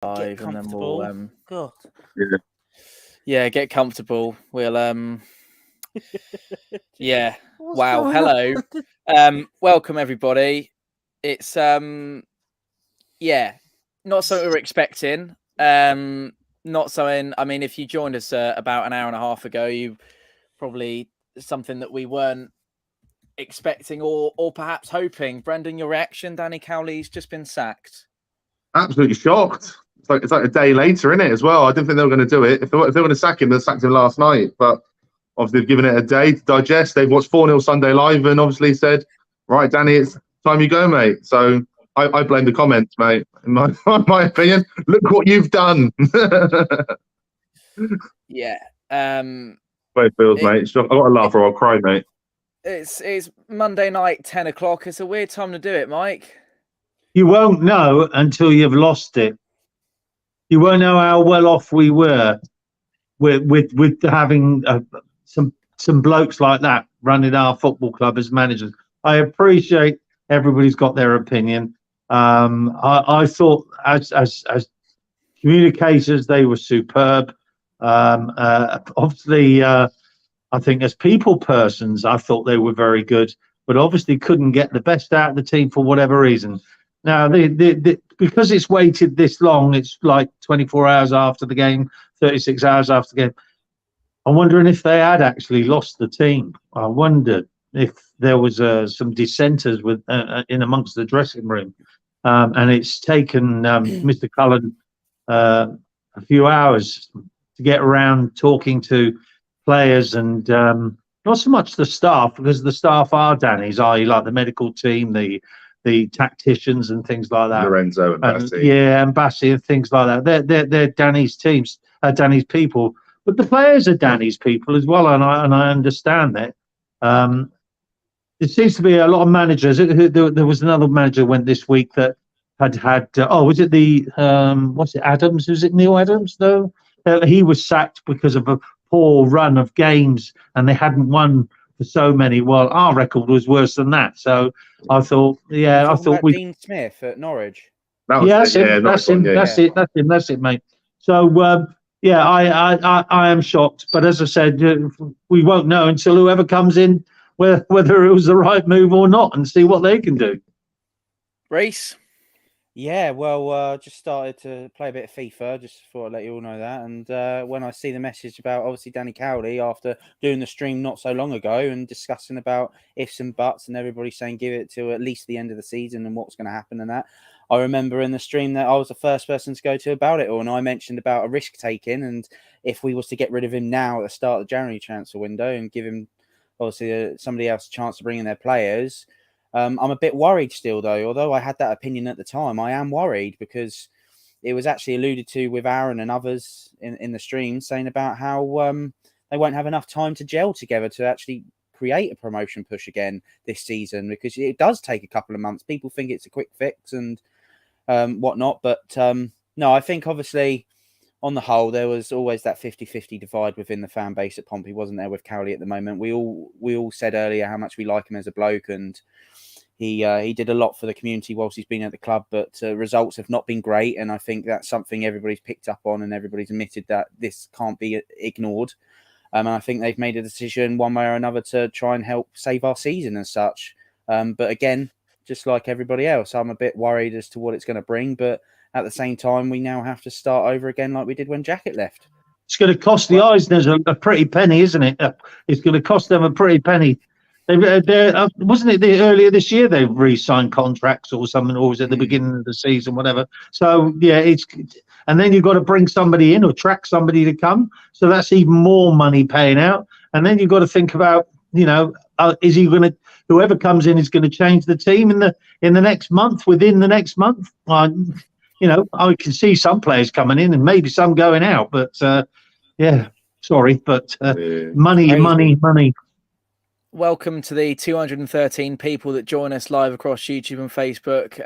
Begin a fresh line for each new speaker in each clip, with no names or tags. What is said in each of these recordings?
Get
and then
comfortable.
we'll
God.
get comfortable. We'll yeah.
What's
Wow.
going
Hello.
on?
Welcome everybody. It's not something we were expecting. Not something. I mean, if you joined us about an hour and a half ago, you probably something that we weren't expecting or perhaps hoping. Brendan, your reaction? Danny Cowley's just been sacked.
Absolutely shocked. It's like a day later, isn't it, as well? I didn't think they were going to do it. If they were going to sack him, they sacked him last night. But obviously, they've given it a day to digest. They've watched 4-0 Sunday Live and obviously said, right, Danny, it's time you go, mate. So I blame the comments, mate. In my opinion, look what you've done.
Yeah.
Both feels, mate. I've got to laugh or I'll cry, mate.
It's Monday night, 10 o'clock. It's a weird time to do it, Mike.
You won't know until you've lost it. You won't know how well off we were with having some blokes like that running our football club as managers. I appreciate everybody's got their opinion. I thought as communicators they were superb. Obviously, I think as people persons, I thought they were very good, but obviously couldn't get the best out of the team for whatever reason. Now, because it's waited this long, it's like 24 hours after the game, 36 hours after the game. I'm wondering if they had actually lost the team. I wondered if there was some dissenters in amongst the dressing room. And it's taken Mr. Cullen a few hours to get around talking to players and not so much the staff, because the staff are Danny's, i.e. like the medical team, the tacticians and things like that.
Lorenzo and Bassi.
Yeah, and Bassi and things like that. They're Danny's teams, Danny's people. But the players are Danny's people as well, and I understand that. It seems to be a lot of managers. There was another manager went this week that had was it what's it, Adams? Was it Neil Adams? No, he was sacked because of a poor run of games, and they hadn't won for so many. Well, our record was worse than that. So I thought,
Dean Smith at Norwich.
That's it, mate. So I am shocked, but as I said, we won't know until whoever comes in whether it was the right move or not, and see what they can do.
Reese?
Yeah, well, just started to play a bit of FIFA. Just thought I'd let you all know that. And when I see the message about obviously Danny Cowley after doing the stream not so long ago and discussing about ifs and buts and everybody saying give it to at least the end of the season and what's going to happen and that, I remember in the stream that I was the first person to go to about it all, and I mentioned about a risk taking, and if we was to get rid of him now at the start of the January transfer window and give him obviously somebody else a chance to bring in their players. I'm a bit worried still, though. Although I had that opinion at the time, I am worried because it was actually alluded to with Aaron and others in the stream saying about how they won't have enough time to gel together to actually create a promotion push again this season, because it does take a couple of months. People think it's a quick fix and whatnot, but no, I think obviously on the whole, there was always that 50-50 divide within the fan base at Pompey, wasn't there, with Cowley at the moment? We all said earlier how much we like him as a bloke, and he did a lot for the community whilst he's been at the club, but results have not been great, and I think that's something everybody's picked up on, and everybody's admitted that this can't be ignored. And I think they've made a decision one way or another to try and help save our season as such. But again, just like everybody else, I'm a bit worried as to what it's going to bring, but at the same time, we now have to start over again like we did when Jacket left.
It's going to cost the Eisners a pretty penny, isn't it? It's going to cost them a pretty penny. Wasn't it earlier this year they re-signed contracts or something, or was it the beginning of the season, whatever? So, yeah, and then you've got to bring somebody in or track somebody to come. So that's even more money paying out. And then you've got to think about, is he going to, whoever comes in is going to change the team in the next month, within the next month? I can see some players coming in and maybe some going out, but money.
Welcome to the 213 people that join us live across YouTube and Facebook.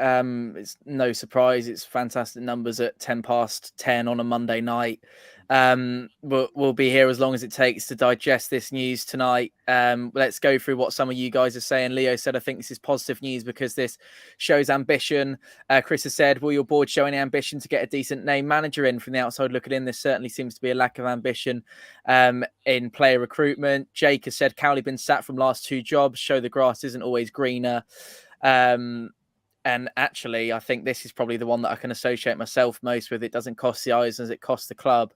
It's no surprise. It's fantastic numbers at 10 past 10 on a Monday night. We'll be here as long as it takes to digest this news tonight. Let's go through what some of you guys are saying. Leo said, I think this is positive news because this shows ambition. Chris has said, will your board show any ambition to get a decent name manager in? From the outside looking in, there certainly seems to be a lack of ambition in player recruitment. Jake has said, Cowley been sacked from last 2 jobs, show the grass isn't always greener. And actually, I think this is probably the one that I can associate myself most with. It doesn't cost the eyes as it costs the club.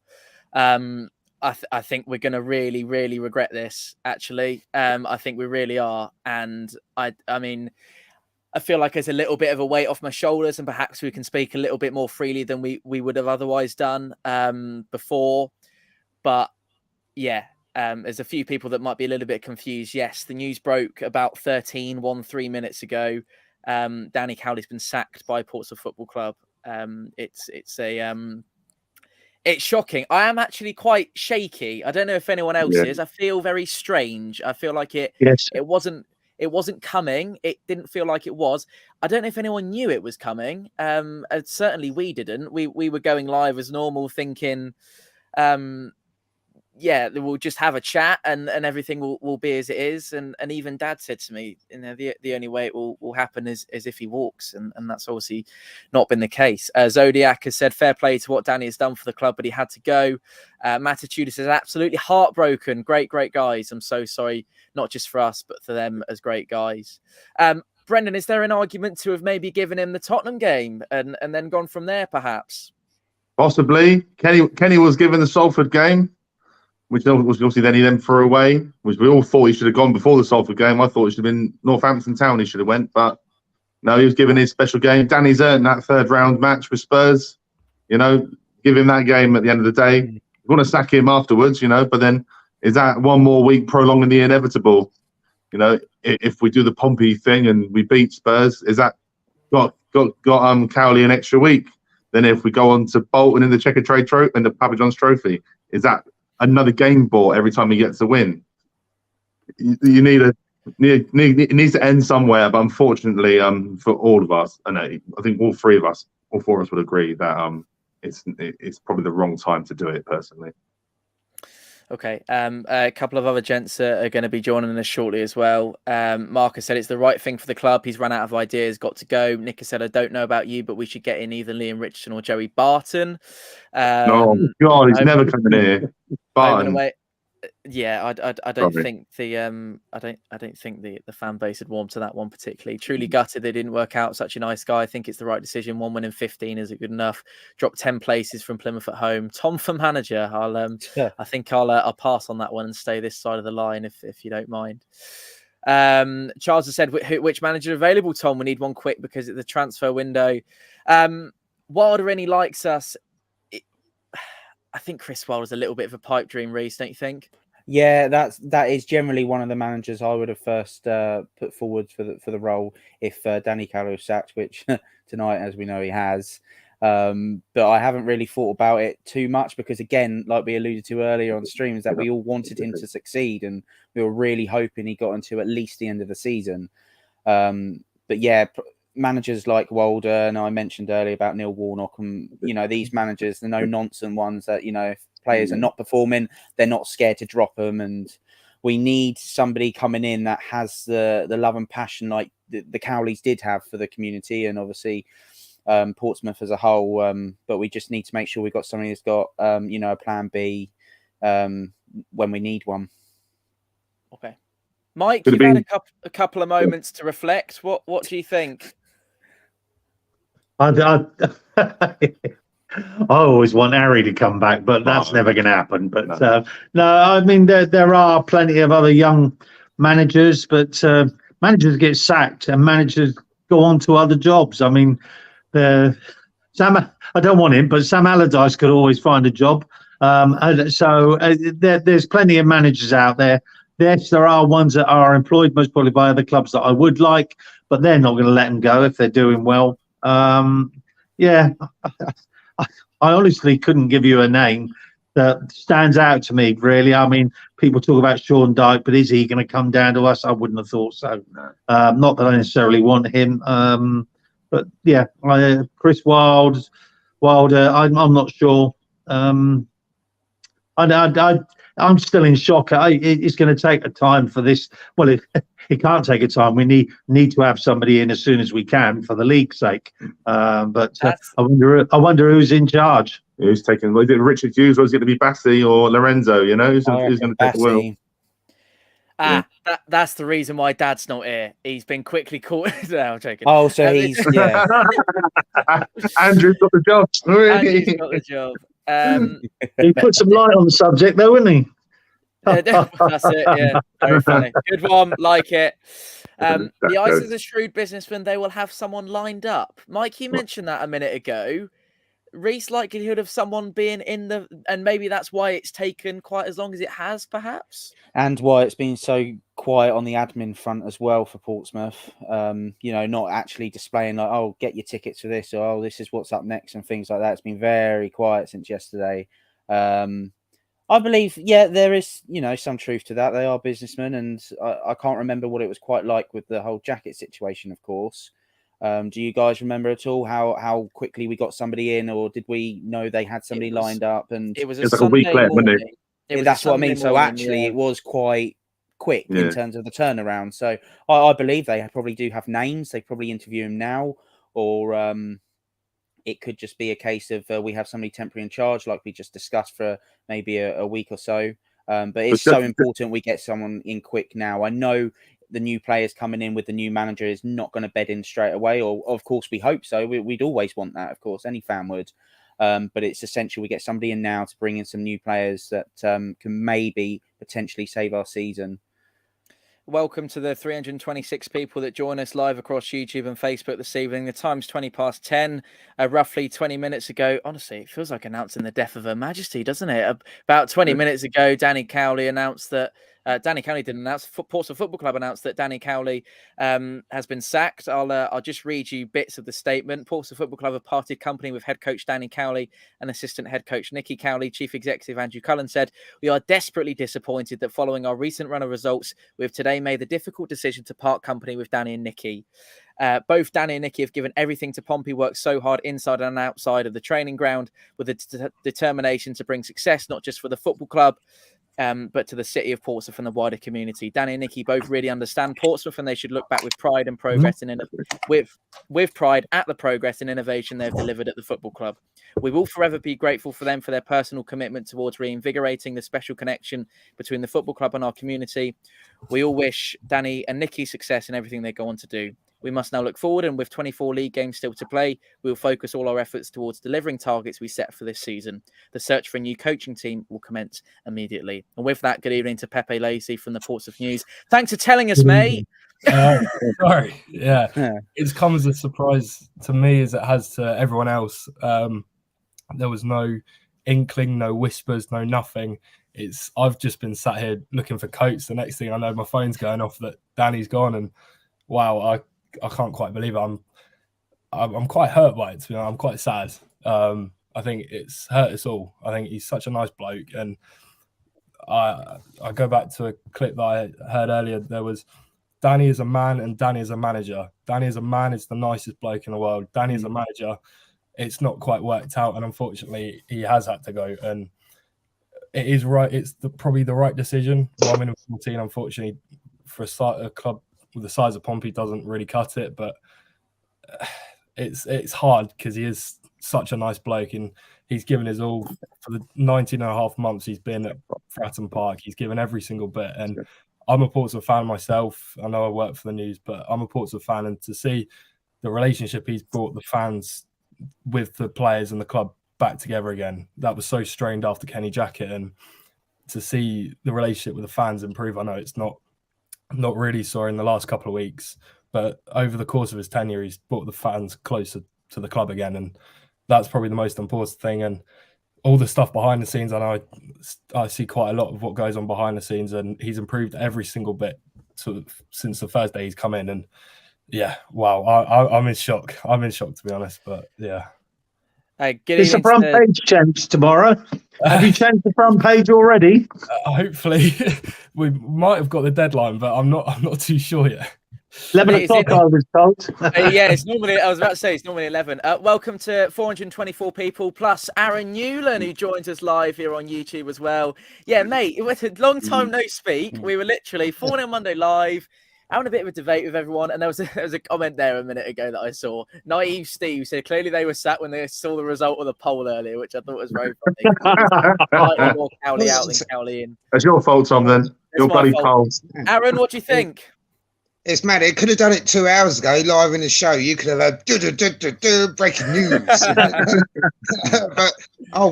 I think we're going to really, really regret this, actually. I think we really are. And I mean, I feel like there's a little bit of a weight off my shoulders, and perhaps we can speak a little bit more freely than we would have otherwise done before. But yeah, there's a few people that might be a little bit confused. Yes, the news broke about 13 minutes ago. Danny Cowley's been sacked by Portsmouth Football Club. It's shocking. I am actually quite shaky. I don't know if anyone else is. I feel very strange. I feel like it wasn't coming. It didn't feel like it was. I don't know if anyone knew it was coming. Certainly we didn't. We were going live as normal, thinking we'll just have a chat and everything will be as it is. And even Dad said to me, the only way it will happen is if he walks. And that's obviously not been the case. Zodiac has said, fair play to what Danny has done for the club, but he had to go. Matituda says, absolutely heartbroken. Great guys. I'm so sorry, not just for us, but for them as great guys. Brendan, is there an argument to have maybe given him the Tottenham game and then gone from there, perhaps?
Possibly. Kenny was given the Salford game, which was obviously then he then threw away, which we all thought he should have gone before the Salford game. I thought it should have been Northampton Town he should have went, but no, he was given his special game. Danny's earned that 3rd round match with Spurs. Give him that game at the end of the day. You want to sack him afterwards, but then is that one more week prolonging the inevitable? If we do the Pompey thing and we beat Spurs, is that got Cowley an extra week? Then if we go on to Bolton in the Checker Trade Trophy and the Papa John's Trophy, is that another game bought every time he gets a win? It needs to end somewhere, but unfortunately, for all of us, and I think all 4 of us would agree that it's probably the wrong time to do it. Personally.
Okay. A couple of other gents are going to be joining us shortly as well. Marcus said it's the right thing for the club. He's run out of ideas, got to go. Nick has said, I don't know about you, but we should get in either Liam Richardson or Joey Barton.
Oh God, he's never coming here. Barton.
Yeah, I don't think the fan base had warmed to that one particularly. Truly gutted they didn't work out. Such a nice guy. I think it's the right decision. 1 win in 15 isn't good enough. Dropped 10 places from Plymouth at home. Tom for manager. I think I'll pass on that one and stay this side of the line if you don't mind. Charles has said, which manager available, Tom? We need one quick because it's the transfer window. Wilder any likes us. I think Chris Wilder's a little bit of a pipe dream, Reece, don't you think?
Yeah, that is generally one of the managers I would have first put forward for the role if Danny Cowley was sacked, which tonight, as we know, he has. But I haven't really thought about it too much because, again, like we alluded to earlier on stream, is that we all wanted him to succeed and we were really hoping he got into at least the end of the season. But yeah, managers like Wilder, and I mentioned earlier about Neil Warnock, and these managers, the no-nonsense ones that if players are not performing, they're not scared to drop them, and we need somebody coming in that has the love and passion like the Cowleys did have for the community, and obviously Portsmouth as a whole. But we just need to make sure we've got somebody that's got a plan B when we need one.
Okay, Mike, you've had a couple of moments to reflect. What do you think?
I always want Harry to come back, but that's never going to happen. But no, I mean there are plenty of other young managers, but managers get sacked and managers go on to other jobs. I mean, Sam, I don't want him, but Sam Allardyce could always find a job. So there's plenty of managers out there. Yes, there are ones that are employed most probably by other clubs that I would like, but they're not going to let them go if they're doing well. Yeah, I honestly couldn't give you a name that stands out to me, really. I mean, people talk about Sean Dyche, but is he going to come down to us? I wouldn't have thought so. Not that I necessarily want him. But yeah, Chris Wilder, I'm not sure. I'm still in shock. It's going to take a time for this. Well, it can't take a time. We need to have somebody in as soon as we can for the league's sake. But I wonder who's in charge.
Who's taking? Was it Richard Hughes? Or is it going to be Bassi or Lorenzo? You know, who's going to take the wheel?
That's the reason why Dad's not here. He's been quickly caught. No, I'm joking.
Oh, so he's
Andrew's got the job.
Andrew's got the job.
He put some light on the subject, though, wouldn't he?
That's it. Yeah, very funny. Good one. Like it. The eyes of the shrewd businessman. They will have someone lined up. Mike, you mentioned that a minute ago. Reese, likelihood of someone being in the, and maybe that's why it's taken quite as long as it has, perhaps,
and why it's been so quiet on the admin front as well for Portsmouth. Not actually displaying like, oh, get your tickets for this, or oh, this is what's up next, and things like that. It's been very quiet since yesterday. I believe, there is, some truth to that. They are businessmen, and I can't remember what it was quite like with the whole jacket situation, of course. Do you guys remember at all how quickly we got somebody in, or did we know they had somebody lined up? And
it was
like a week late, wasn't it?
That's what I mean. So actually, it was quite quick in terms of the turnaround. So I believe they probably do have names. They probably interview him now, or it could just be a case of we have somebody temporary in charge, like we just discussed, for maybe a week or so. But it's so important we get someone in quick now. I know the new players coming in with the new manager is not going to bed in straight away, or of course we hope so. We'd always want that, of course, any fan would. But it's essential we get somebody in now to bring in some new players that can maybe potentially save our season.
Welcome to the 326 people that join us live across YouTube and Facebook this evening. The time's 10:20, roughly 20 minutes ago. Honestly, it feels like announcing the death of Her Majesty, doesn't it? About 20 minutes ago, Danny Cowley announced that Danny Cowley didn't announce. Portsmouth Football Club announced that Danny Cowley has been sacked. I'll just read you bits of the statement. Portsmouth Football Club have parted company with head coach Danny Cowley and assistant head coach Nicky Cowley. Chief executive Andrew Cullen said, "We are desperately disappointed that following our recent run of results, we have today made the difficult decision to part company with Danny and Nicky. Both Danny and Nicky have given everything to Pompey, worked so hard inside and outside of the training ground with a determination to bring success, not just for the football club, but to the city of Portsmouth and the wider community. Danny and Nicky both really understand Portsmouth, and they should look back with pride and progress and with pride at the progress and innovation they've delivered at the football club. We will forever be grateful for them for their personal commitment towards reinvigorating the special connection between the football club and our community. We all wish Danny and Nicky success in everything they go on to do. We must now look forward, and with 24 league games still to play, we will focus all our efforts towards delivering targets we set for this season. The search for a new coaching team will commence immediately." And with that, good evening to Pepe Lacey from the Portsmouth News. Thanks for telling us, mate.
Sorry. Yeah. It's come as a surprise to me as it has to everyone else. There was no inkling, no whispers, no nothing. I've just been sat here looking for coats. The next thing I know, my phone's going off that Danny's gone, and wow, I can't quite believe it. I'm quite hurt by it, to be honest. I'm quite sad. I think it's hurt us all. I think he's such a nice bloke, and I go back to a clip that I heard earlier. There was Danny is a man and Danny is a manager. Danny is a man is the nicest bloke in the world. Danny is a manager. It's not quite worked out, and unfortunately, he has had to go. And it is right. It's probably the right decision. 1-14, unfortunately, for a club with the size of Pompey, doesn't really cut it. But it's hard because he is such a nice bloke, and he's given his all for the 19 and a half months he's been at Fratton Park. He's given every single bit, and I'm a Portsmouth fan myself. I know I work for the News, but I'm a Portsmouth fan, and to see the relationship he's brought the fans with the players and the club back together again, that was so strained after Kenny Jackett, and to see the relationship with the fans improve. I know it's not really saw in the last couple of weeks, but over the course of his tenure, he's brought the fans closer to the club again, and that's probably the most important thing. And all the stuff behind the scenes, I know I see quite a lot of what goes on behind the scenes, and he's improved every single bit since the first day he's come in. And yeah, wow, I'm in shock. I'm in shock, to be honest, but yeah.
It's a front page chance tomorrow. Have you changed the front page already?
Hopefully. We might have got the deadline, but I'm not too sure yet.
11
Is
o'clock,
it-
I was told.
Yeah, it's normally, I was about to say, it's normally 11. Welcome to 424 people, plus Aaron Newland, who joins us live here on YouTube as well. Yeah, mate, it was a long time no speak. We were literally 4-0 Monday live, having a bit of a debate with everyone, and there was a comment there a minute ago that I saw. Naive Steve said clearly they were sat when they saw the result of the poll earlier, which I thought was very funny. Slightly more Cowley out than Cowley in.
That's your fault, Tom. Then your
my
bloody
fault.
poll.
Aaron, what do you think?
It's mad. It could have done it 2 hours ago, live in the show. You could have had breaking news. But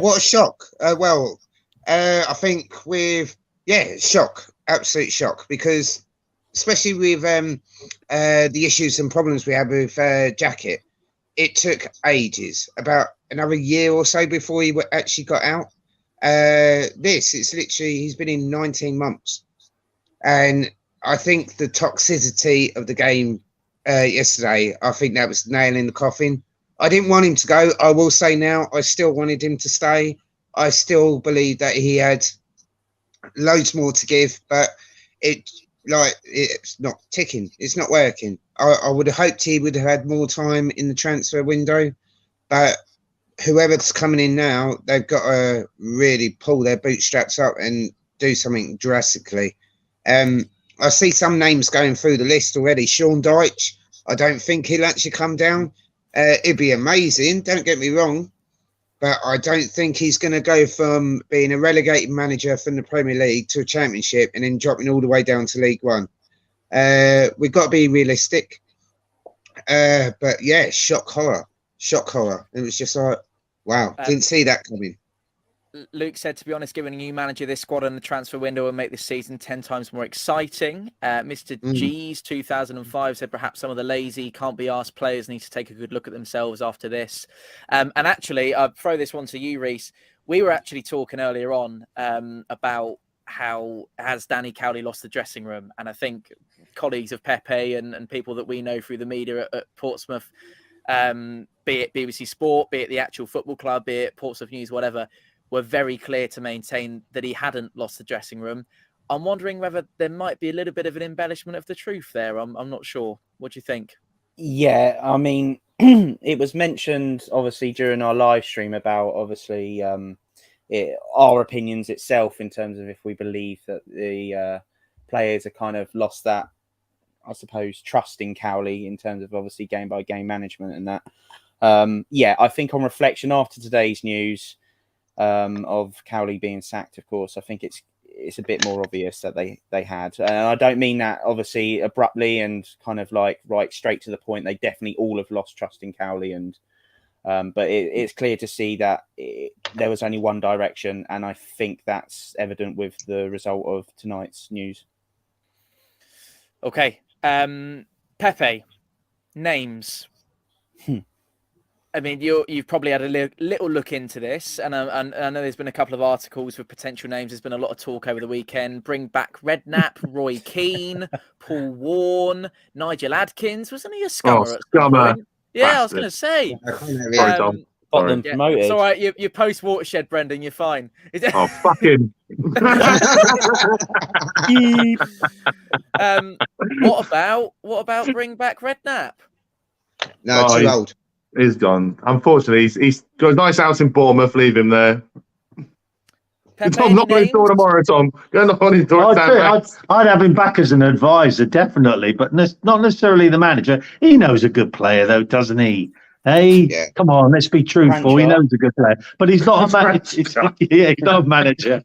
what a shock! I think shock, absolute shock, because especially with the issues and problems we had with Jacket, it took ages, about another year or so before he actually got out. It's literally, he's been in 19 months, and I think the toxicity of the game yesterday, I think that was the nail in the coffin. I didn't want him to go. I will say now, I still wanted him to stay. I still believe that he had loads more to give, but it's not ticking. It's not working. I would have hoped he would have had more time in the transfer window, but whoever's coming in now, they've got to really pull their bootstraps up and do something drastically. I see some names going through the list already. Sean Dyche, I don't think he'll actually come down. It'd be amazing, don't get me wrong, but I don't think he's going to go from being a relegated manager from the Premier League to a Championship and then dropping all the way down to League One. We've got to be realistic. But yeah, shock horror. It was just like, wow, didn't see that coming.
Luke said, to be honest, giving a new manager this squad in the transfer window will make this season 10 times more exciting. Mr. G's 2005 said perhaps some of the lazy, can't be asked players need to take a good look at themselves after this. And actually, I'll throw this one to you, Reese. We were actually talking earlier on about how has Danny Cowley lost the dressing room. And I think colleagues of Pepe and people that we know through the media at Portsmouth, be it BBC Sport, be it the actual football club, be it Portsmouth News, whatever, were very clear to maintain that he hadn't lost the dressing room. I'm wondering whether there might be a little bit of an embellishment of the truth there. I'm not sure. What do you think?
Yeah, I mean, it was mentioned obviously during our live stream about obviously our opinions itself in terms of if we believe that the players have kind of lost that, I suppose, trust in Cowley in terms of obviously game by game management and that. Yeah, I think on reflection after today's news, of Cowley being sacked, of course, I think it's a bit more obvious that they had, and I don't mean that obviously abruptly and kind of like right straight to the point. They definitely all have lost trust in Cowley, and but it's clear to see that there was only one direction, and I think that's evident with the result of tonight's news.
Okay, Pepe, names. I mean, you've probably had a little look into this, and I know there's been a couple of articles with potential names. There's been a lot of talk over the weekend. Bring back Redknapp, Roy Keane, Paul Warne, Nigel Adkins. Wasn't he a scummer? At some point? Yeah, bastard. I was going to say.
Sorry, Tom.
Got them promoted.
It's all right. You're post Watershed, Brendan. You're fine.
Oh, fucking.
What about bring back Redknapp?
No, too old.
He's gone. Unfortunately, he's got a nice house in Bournemouth. Leave him there. Tom, knock on his door tomorrow, Tom. Go knock on his door.
I'd have him back as an advisor, definitely, but not necessarily the manager. He knows a good player, though, doesn't he? Hey, yeah. Come on, let's be truthful. Franchise. He knows a good player, but he's not a manager. Yeah, he's not a manager.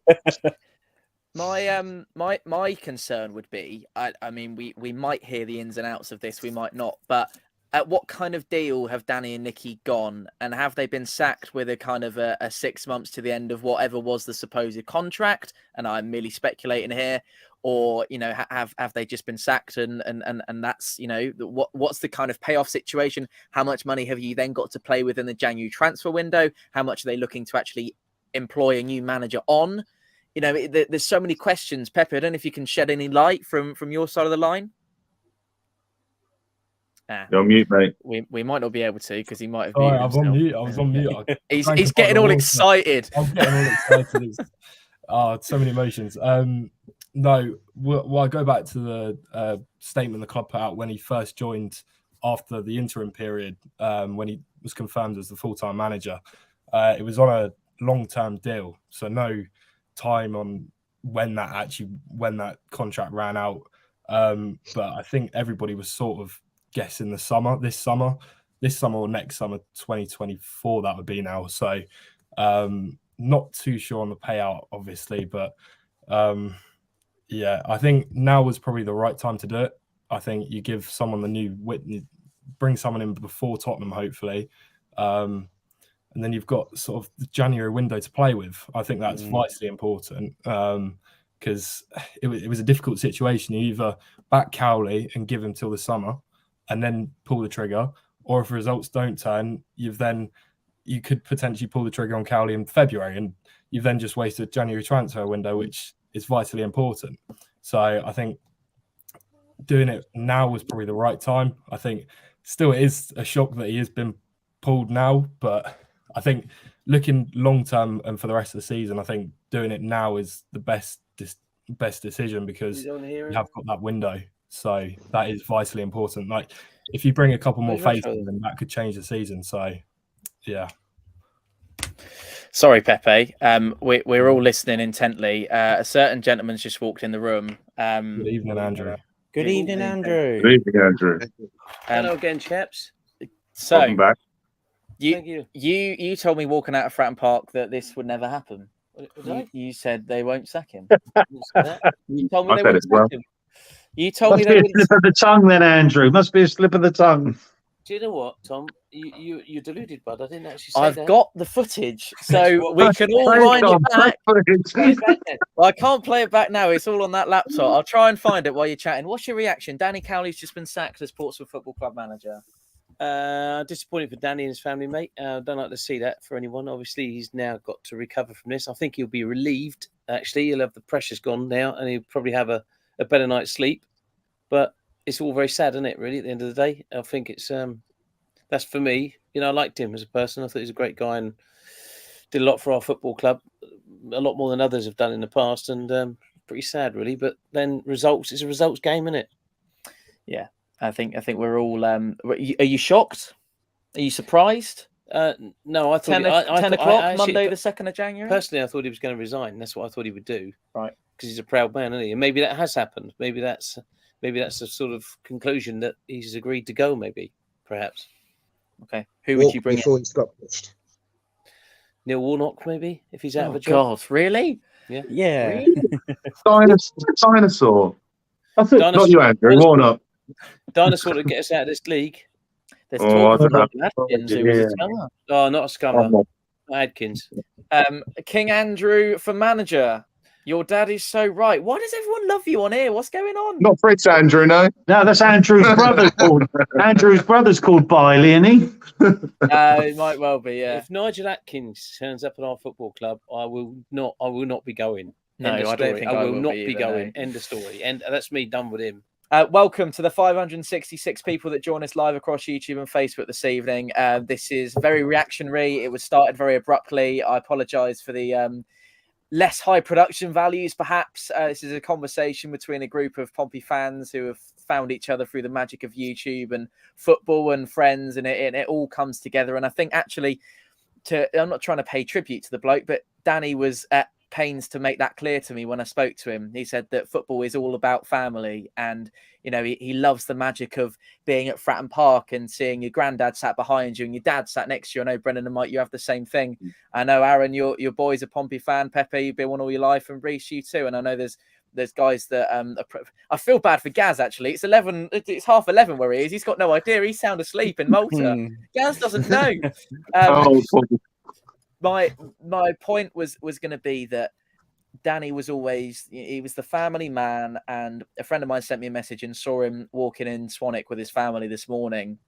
My concern would be, I mean, we might hear the ins and outs of this, we might not, but at what kind of deal have Danny and Nicky gone, and have they been sacked with a kind of a 6 months to the end of whatever was the supposed contract? And I'm merely speculating here, or have they just been sacked and that's what's the kind of payoff situation? How much money have you then got to play with in the January transfer window? How much are they looking to actually employ a new manager on? There's so many questions. Pepe, I don't know if you can shed any light from your side of the line.
You're on mute, mate.
We might not be able to because he might have.
I was on mute. I was on mute.
He's getting all excited.
I'm getting all excited. So many emotions. No, well, I go back to the statement the club put out when he first joined after the interim period, when he was confirmed as the full-time manager. It was on a long-term deal, so no time on when that contract ran out. But I think everybody was sort of guessing this summer or next summer, 2024, that would be now. So not too sure on the payout, obviously, but yeah, I think now was probably the right time to do it. I think you give someone the new witness, bring someone in before Tottenham, hopefully. And then you've got sort of the January window to play with. I think that's vitally important, because it was a difficult situation. You either back Cowley and give him till the summer and then pull the trigger, or if results don't turn, you could potentially pull the trigger on Cowley in February, and you've then just wasted a January transfer window, which is vitally important. So I think doing it now was probably the right time. I think still it is a shock that he has been pulled now, but I think looking long term and for the rest of the season, I think doing it now is the best decision, because you have got that window. So that is vitally important. Like if you bring a couple more faces in, that could change the season. So yeah.
Sorry, Pepe. We're all listening intently. A certain gentleman's just walked in the room.
Good evening, Andrew.
Good evening, Andrew.
Good evening, Andrew.
Hello again, chaps.
So
Welcome back.
Thank you.
You told me walking out of Fratton Park that this would never happen.
Was I?
You said they won't sack him.
Didn't say that.
You told me
I
they
said
wouldn't
it well.
sack him. You told me
Must
they
be a
wouldn't.
slip of the tongue then, Andrew. Must be a slip of the tongue.
Do you know what, Tom? You're deluded, bud. I didn't actually say
I've
that.
got the footage, so we can all
Praise
wind
God,
it back.
Play it back then.
I can't play it back now. It's all on that laptop. I'll try and find it while you're chatting. What's your reaction? Danny Cowley's just been sacked as Portsmouth Football Club manager.
Disappointed for Danny and his family, mate. Don't like to see that for anyone. Obviously, he's now got to recover from this. I think he'll be relieved, actually. He'll have the pressure's gone now, and he'll probably have a better night's sleep. But it's all very sad, isn't it, really, at the end of the day? I think it's that's for me. You know, I liked him as a person. I thought he was a great guy and did a lot for our football club, a lot more than others have done in the past, and pretty sad, really. But then results, it's a results game, isn't it?
Yeah, I think we're all. Are you shocked? Are you surprised?
No, I thought
10 o'clock, Monday, the 2nd of January?
Personally, I thought he was going to resign. That's what I thought he would do.
Right.
Because he's a proud man, isn't he? And maybe that has happened. Maybe that's a sort of conclusion that he's agreed to go, maybe, perhaps.
Okay. Who would you bring
before
in?
he's got pushed?
Neil Warnock, maybe, if he's out of
Oh,
a job.
God, really?
Yeah.
Yeah.
Really?
Dinosaur. I think
Dinosaur.
not you, Andrew. Warnock.
Dinosaur to get us out of this league.
There's
Oh,
talk
I
about
don't
Atkins, who was a scummer.
Oh, not a scummer.
know.
Adkins.
King Andrew for manager. Your dad is so right. Why does everyone love you on here? What's going on?
Not Fritz, Andrew, no.
No, that's Andrew's brother called Andrew's brother's called Biley, isn't he?
It might well be, yeah.
If Nigel Atkins turns up at our football club, I will not be going.
No,
End of
I don't
story.
think
I
I
will
will
not
be
be
either,
going.
no.
End of story. And that's me done with him.
Welcome to the 566 people that join us live across YouTube and Facebook this evening. This is very reactionary. It was started very abruptly. I apologise for the less high production values, perhaps. This is a conversation between a group of Pompey fans who have found each other through the magic of YouTube and football and friends, and it all comes together. And I think actually, I'm not trying to pay tribute to the bloke, but Danny was at pains to make that clear to me when I spoke to him. He said that football is all about family, and you know he loves the magic of being at Fratton Park and seeing your granddad sat behind you and your dad sat next to you. I know Brendan and Mike, you have the same thing. I know Aaron, your boy's a Pompey fan. Pepe, you've been one all your life, and Reece, you too. And I know there's guys that I feel bad for Gaz actually. It's 11. It's 11:30 where he is. He's got no idea. He's sound asleep in Malta. Gaz doesn't know. My point was going to be that Danny was always, he was the family man, and a friend of mine sent me a message and saw him walking in Swanwick with his family this morning,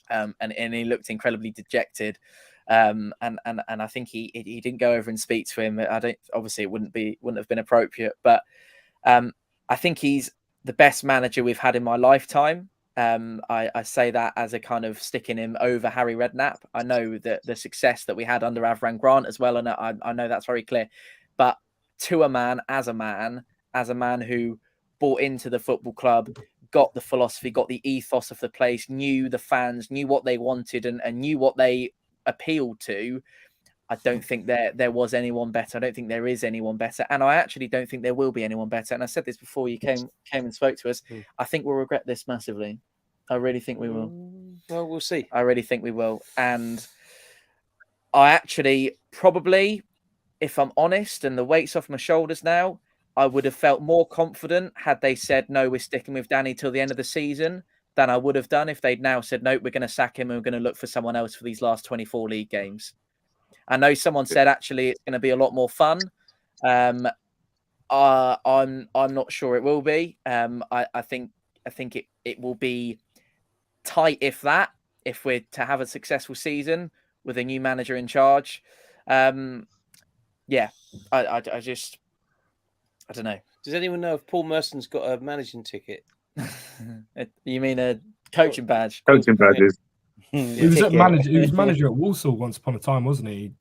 and he looked incredibly dejected, and I think he didn't go over and speak to him. Obviously it wouldn't have been appropriate, but I think he's the best manager we've had in my lifetime. I say that as a kind of sticking him over Harry Redknapp. I know that the success that we had under Avram Grant as well, and I know that's very clear. But to a man, as a man who bought into the football club, got the philosophy, got the ethos of the place, knew the fans, knew what they wanted, and knew what they appealed to. I don't think there was anyone better. I don't think there is anyone better. And I actually don't think there will be anyone better. And I said this before you came and spoke to us. I think we'll regret this massively. I really think we will.
Well, we'll see.
I really think we will. And I actually probably, if I'm honest, and the weight's off my shoulders now, I would have felt more confident had they said, no, we're sticking with Danny till the end of the season than I would have done if they'd now said, no, we're going to sack him and we're going to look for someone else for these last 24 league games. I know someone said actually it's going to be a lot more fun. I'm not sure it will be. I think it will be tight if we're to have a successful season with a new manager in charge. I don't know.
Does anyone know if Paul Merson's got a managing ticket?
You mean a coaching badge?
Coaching badges.
He was manager at Walsall once upon a time, wasn't he?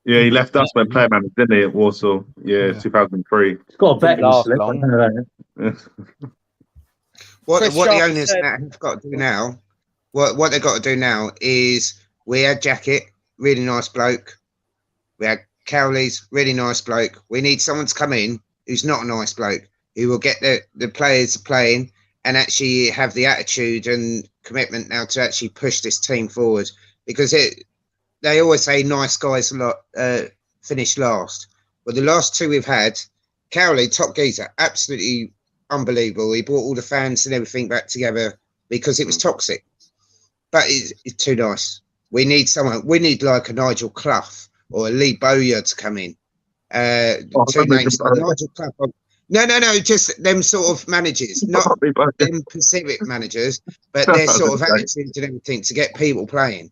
Yeah, he left us when player manager, didn't he, at Warsaw? Yeah, 2003.
He's got a betting slip.
What the owners have got to do now, what they've got to do now is we had Jacket, really nice bloke. We had Cowley's, really nice bloke. We need someone to come in who's not a nice bloke, who will get the players playing and actually have the attitude and commitment now to actually push this team forward. Because they always say nice guys finish last. Well, the last two we've had, Cowley, top geezer, absolutely unbelievable. He brought all the fans and everything back together because it was toxic. But it's too nice. We need someone. We need like a Nigel Clough or a Lee Bowyer to come in. Two names. Nigel Clough. No, just them sort of managers, not them Pacific managers, but their sort of attitude and everything to get people playing.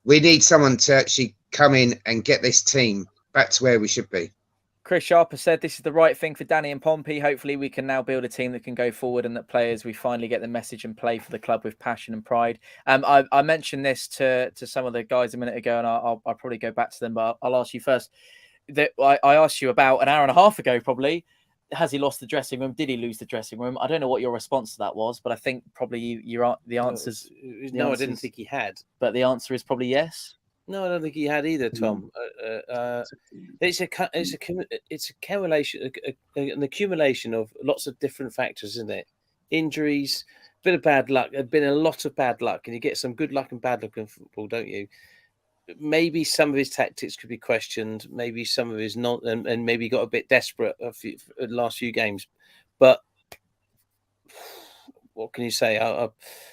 We need someone to actually come in and get this team back to where we should be.
Chris Sharper said this is the right thing for Danny and Pompey. Hopefully we can now build a team that can go forward and that players, we finally get the message and play for the club with passion and pride. I mentioned this to some of the guys a minute ago, and I'll probably go back to them, but I'll ask you first. I asked you about an hour and a half ago, probably, has he lost the dressing room? Did he lose the dressing room? I don't know what your response to that was, but I think probably the answer's...
No, I didn't think he had.
But the answer is probably yes.
No, I don't think he had either, Tom. It's a accumulation, an accumulation of lots of different factors, isn't it? Injuries, bit of bad luck. There's been a lot of bad luck, and you get some good luck and bad luck in football, don't you? Maybe some of his tactics could be questioned. Maybe some of his not, and maybe got a bit desperate the last few games. But what can you say? I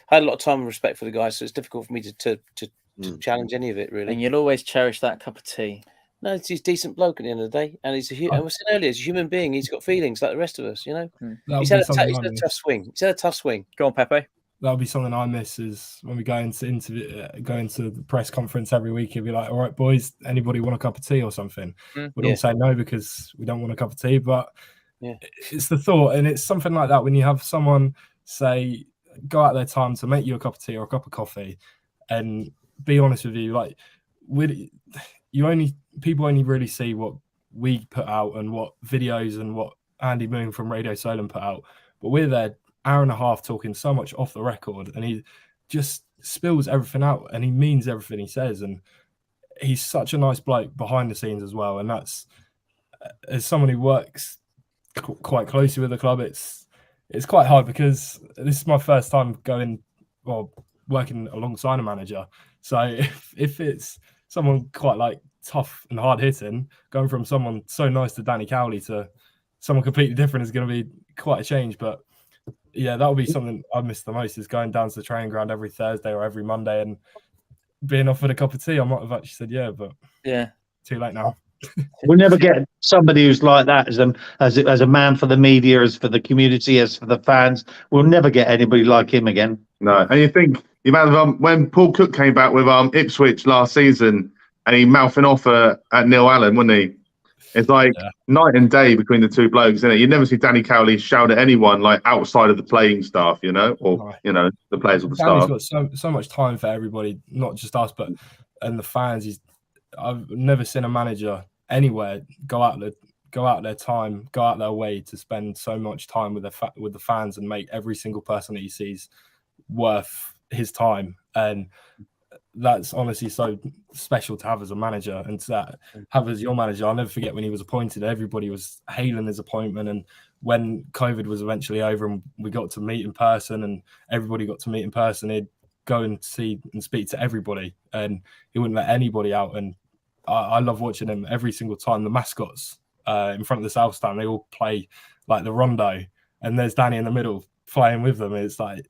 had a lot of time and respect for the guy, so it's difficult for me to challenge any of it, really.
And you'll always cherish that cup of tea.
No, he's a decent bloke at the end of the day, and he's I was saying earlier, he's a human being. He's got feelings like the rest of us, you know. He's had a tough swing. He's had a tough swing.
Go on, Pepe.
That'll be something I miss is when we go into the press conference every week. He'll be like, "All right, boys, anybody want a cup of tea or something?" We'd all say no because we don't want a cup of tea. But it's the thought, and it's something like that when you have someone say go out their time to make you a cup of tea or a cup of coffee, and be honest with you, like people only really see what we put out and what videos and what Andy Moon from Radio Solent put out, but we're there hour and a half talking so much off the record, and he just spills everything out and he means everything he says, and he's such a nice bloke behind the scenes as well. And that's, as someone who works quite closely with the club, it's quite hard because this is my first time working alongside a manager. So if it's someone quite like tough and hard hitting, going from someone so nice to Danny Cowley to someone completely different is going to be quite a change. But yeah, that would be something I miss the most, is going down to the training ground every Thursday or every Monday and being offered a cup of tea. I might have actually said yeah, but too late now.
We'll never get somebody who's like that as a man for the media, as for the community, as for the fans. We'll never get anybody like him again.
No, and you think the amount of when Paul Cook came back with Ipswich last season and he mouthing off at Neil Allen, wasn't he? It's like night and day between the two blokes, isn't it? You never see Danny Cowley shout at anyone like outside of the playing staff, you know, or the players of the staff.
Danny's got so much time for everybody, not just us, and the fans. I've never seen a manager anywhere go out go out their way to spend so much time with the fans and make every single person that he sees worth his time. And that's honestly so special to have as a manager, and to have as your manager. I'll never forget when he was appointed, everybody was hailing his appointment, and when COVID was eventually over and we got to meet in person and everybody got to meet in person, he'd go and see and speak to everybody, and he wouldn't let anybody out. And I love watching him every single time. The mascots in front of the South Stand, they all play like the rondo, and there's Danny in the middle playing with them. It's like,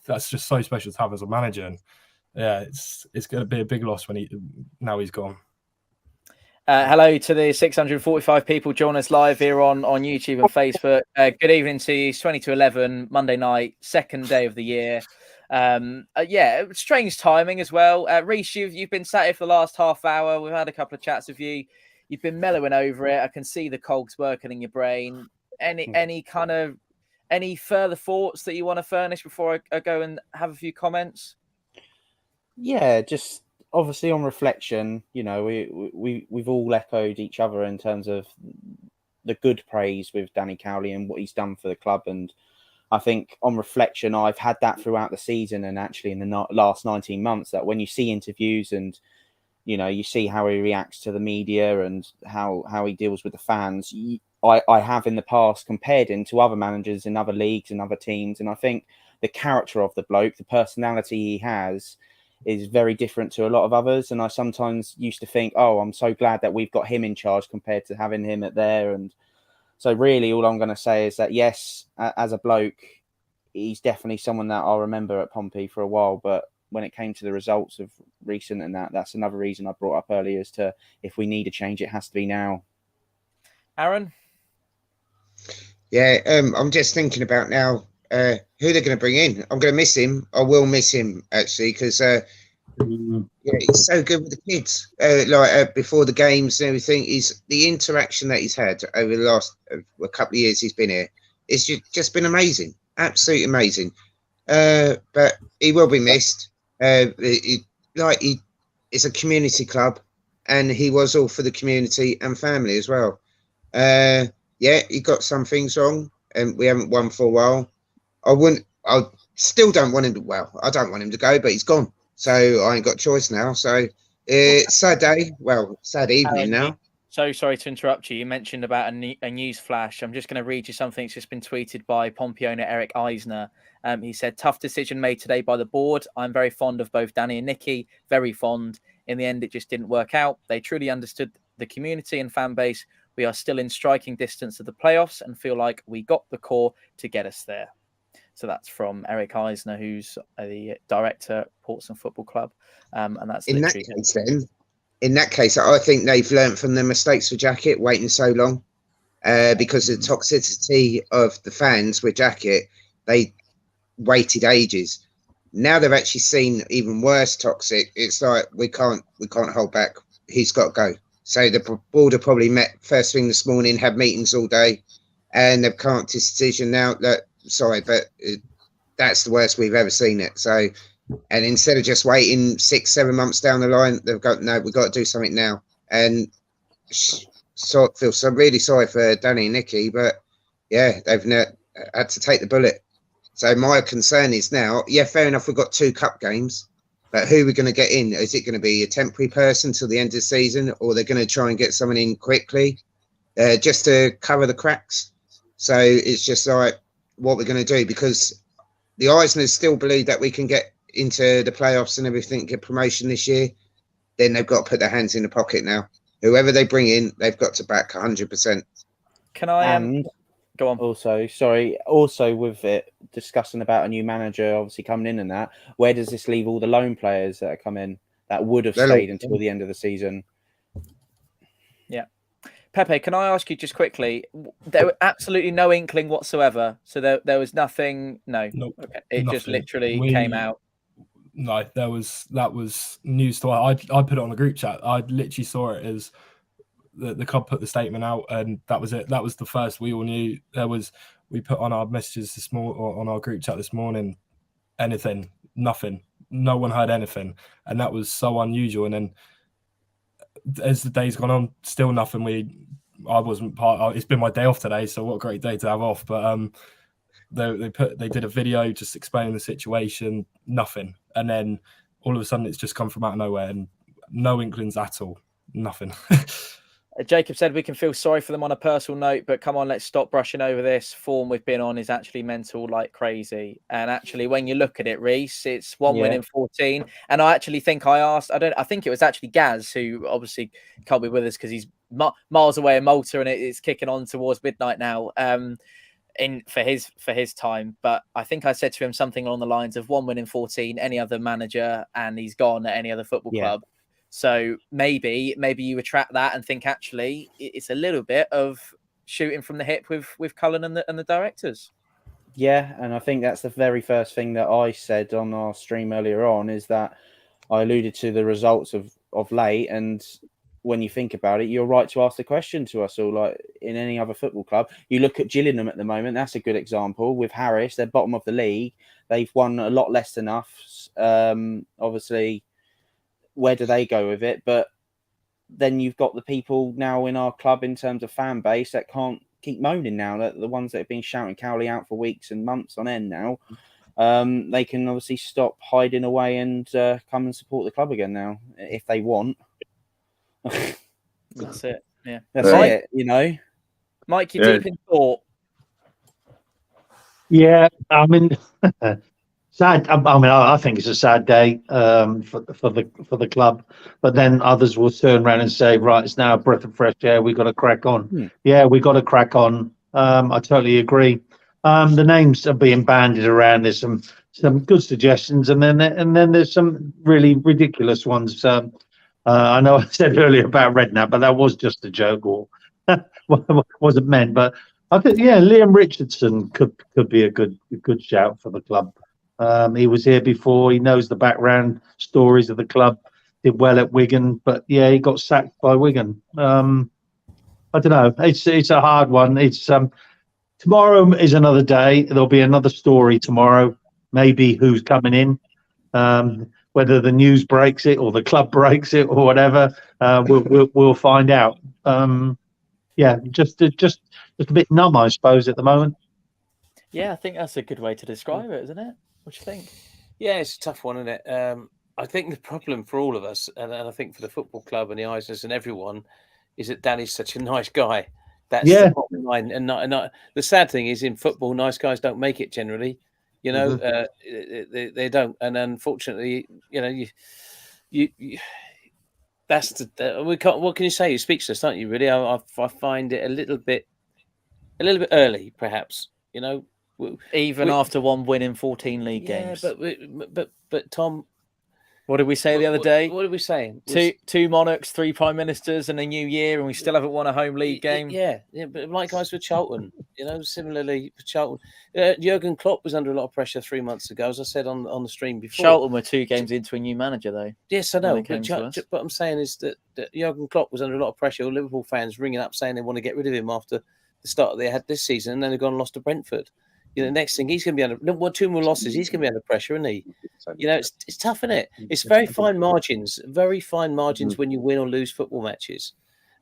that's just so special to have as a manager. And yeah, it's going to be a big loss when he's gone.
Hello to the 645 people joining us live here on YouTube and Facebook. Good evening to you. It's 20 to 11, Monday night, second day of the year. Strange timing as well. Reece, you've been sat here for the last half hour. We've had a couple of chats with you. You've been mellowing over it. I can see the cogs working in your brain. Any further thoughts that you want to furnish before I go and have a few comments?
Yeah, just obviously on reflection, we've all echoed each other in terms of the good praise with Danny Cowley and what he's done for the club. And I think on reflection, I've had that throughout the season and actually in the last 19 months, that when you see interviews and, you see how he reacts to the media and how he deals with the fans, I have in the past compared him to other managers in other leagues and other teams. And I think the character of the bloke, the personality he has, is very different to a lot of others. And I sometimes used to think, oh, I'm so glad that we've got him in charge compared to having him at there. And so really all I'm going to say is that, yes, as a bloke, he's definitely someone that I'll remember at Pompey for a while. But when it came to the results of recent and that's another reason I brought up earlier as to if we need a change, it has to be now.
Aaron?
Yeah, I'm just thinking about now who they're going to bring in. I'm going to miss him. I will miss him, actually, because he's so good with the kids. Before the games and everything, the interaction that he's had over the last couple of years he's been here, it's just been amazing, absolutely amazing. But he will be missed. It's a community club, and he was all for the community and family as well. He got some things wrong, and we haven't won for a while. I still don't want him to. Well, I don't want him to go, but he's gone, so I ain't got a choice now. So sad day. Well, sad evening now.
So sorry to interrupt you. You mentioned about a news flash. I'm just going to read you something that's just been tweeted by Pompey owner Eric Eisner. He said, "Tough decision made today by the board. I'm very fond of both Danny and Nicky. Very fond. In the end, it just didn't work out. They truly understood the community and fan base. We are still in striking distance of the playoffs and feel like we got the core to get us there." So that's from Eric Eisner, who's the director at Portsmouth Football Club. And that's
in that case, I think they've learned from their mistakes with Jacket waiting so long, because of the toxicity of the fans with Jacket. They waited ages. Now they've actually seen even worse toxic. It's like we can't hold back. He's got to go. So the board have probably met first thing this morning, had meetings all day, and they've come up to a decision now that, sorry, but that's the worst we've ever seen it. So, and instead of just waiting 6-7 months down the line, they've got, no, we've got to do something now. And so I feel really sorry for Danny and Nicky, but yeah, they've had to take the bullet. So my concern is now, yeah, fair enough, we've got 2 cup games, but who are we going to get in? Is it going to be a temporary person till the end of the season, or they're going to try and get someone in quickly just to cover the cracks? So it's just like, what we're going to do, because the Eisners still believe that we can get into the playoffs and everything, get promotion this year. Then they've got to put their hands in the pocket now. Whoever they bring in, they've got to back 100%.
Can I go on?
Also with it discussing about a new manager obviously coming in and that, where does this leave all the loan players that have come in that would have stayed until the end of the season?
Yeah. Pepe, can I ask you just quickly? There were absolutely no inkling whatsoever. So there was nothing. No.
Nope.
Okay. It nothing. Just literally came out.
No, that was news to I put it on the group chat. I literally saw it as the club put the statement out, and that was it. That was the first we all knew. We put on our messages this morning, or on our group chat this morning, anything, nothing. No one heard anything, and that was so unusual. And then as the days gone on, still nothing. I wasn't part. It's been my day off today, so what a great day to have off. But they did a video just explaining the situation, nothing, and then all of a sudden it's just come from out of nowhere and no inklings at all, nothing.
Jacob said we can feel sorry for them on a personal note, but come on, let's stop brushing over this. Form we've been on is actually mental like crazy. And actually, when you look at it, Reese, it's one win in 14. And I actually think I think it was actually Gaz, who obviously can't be with us because he's miles away in Malta and it's kicking on towards midnight now. For his time, but I think I said to him something along the lines of 1 win in 14, any other manager, and he's gone at any other football club. So maybe you attract that and think actually it's a little bit of shooting from the hip with Cullen and the directors.
Yeah, and I think that's the very first thing that I said on our stream earlier on, is that I alluded to the results of late, and when you think about it, you're right to ask the question to us all. Like in any other football club, you look at Gillingham at the moment. That's a good example. With Harris, they're bottom of the league. They've won a lot less than us. Obviously, where do they go with it? But then you've got the people now in our club in terms of fan base that can't keep moaning now. That the ones that have been shouting Cowley out for weeks and months on end now, they can obviously stop hiding away and come and support the club again now if they want.
That's it. Yeah,
that's it. You know,
Mike, you're deep in thought.
Yeah, I mean, sad. I mean, I think it's a sad day for the club. But then others will turn around and say, "Right, it's now a breath of fresh air. We got to crack on." Yeah, we got to crack on. I totally agree. The names are being bandied around. There's some good suggestions, and then there's some really ridiculous ones. I know I said earlier about Redknapp, but that was just a joke, or wasn't meant. But I think, Liam Richardson could be a good shout for the club. He was here before. He knows the background stories of the club. Did well at Wigan, but he got sacked by Wigan. I don't know. It's a hard one. It's tomorrow is another day. There'll be another story tomorrow. Maybe who's coming in. Whether the news breaks it or the club breaks it or whatever, we'll find out. Just a bit numb, I suppose, at the moment.
Yeah, I think that's a good way to describe it, isn't it? What do you think?
Yeah, it's a tough one, isn't it? I think the problem for all of us, and I think for the football club and the Islanders and everyone, is that Danny's such a nice guy. That's the bottom line. And not the sad thing is, in football, nice guys don't make it generally. You know, they don't, and unfortunately, you that's the we can't. What can you say? You're speechless, aren't you? Really, I find it a little bit early, perhaps. You know,
even after 1 win in 14 league games.
But Tom,
what did we say the other day?
What are we saying?
Two monarchs, 3 prime ministers, and a new year, and we still haven't won a home league game.
Yeah, but likewise with Charlton. Similarly for Charlton, Jurgen Klopp was under a lot of pressure 3 months ago, as I said on the stream before.
Charlton were 2 games into a new manager, though.
Yes, I know. But what I'm saying is that Jurgen Klopp was under a lot of pressure. Liverpool fans ringing up saying they want to get rid of him after the start they had this season, and then they've gone and lost to Brentford. Next thing he's going to be under 2 more losses. He's going to be under pressure, isn't he? It's tough, isn't it? It's very fine margins when you win or lose football matches,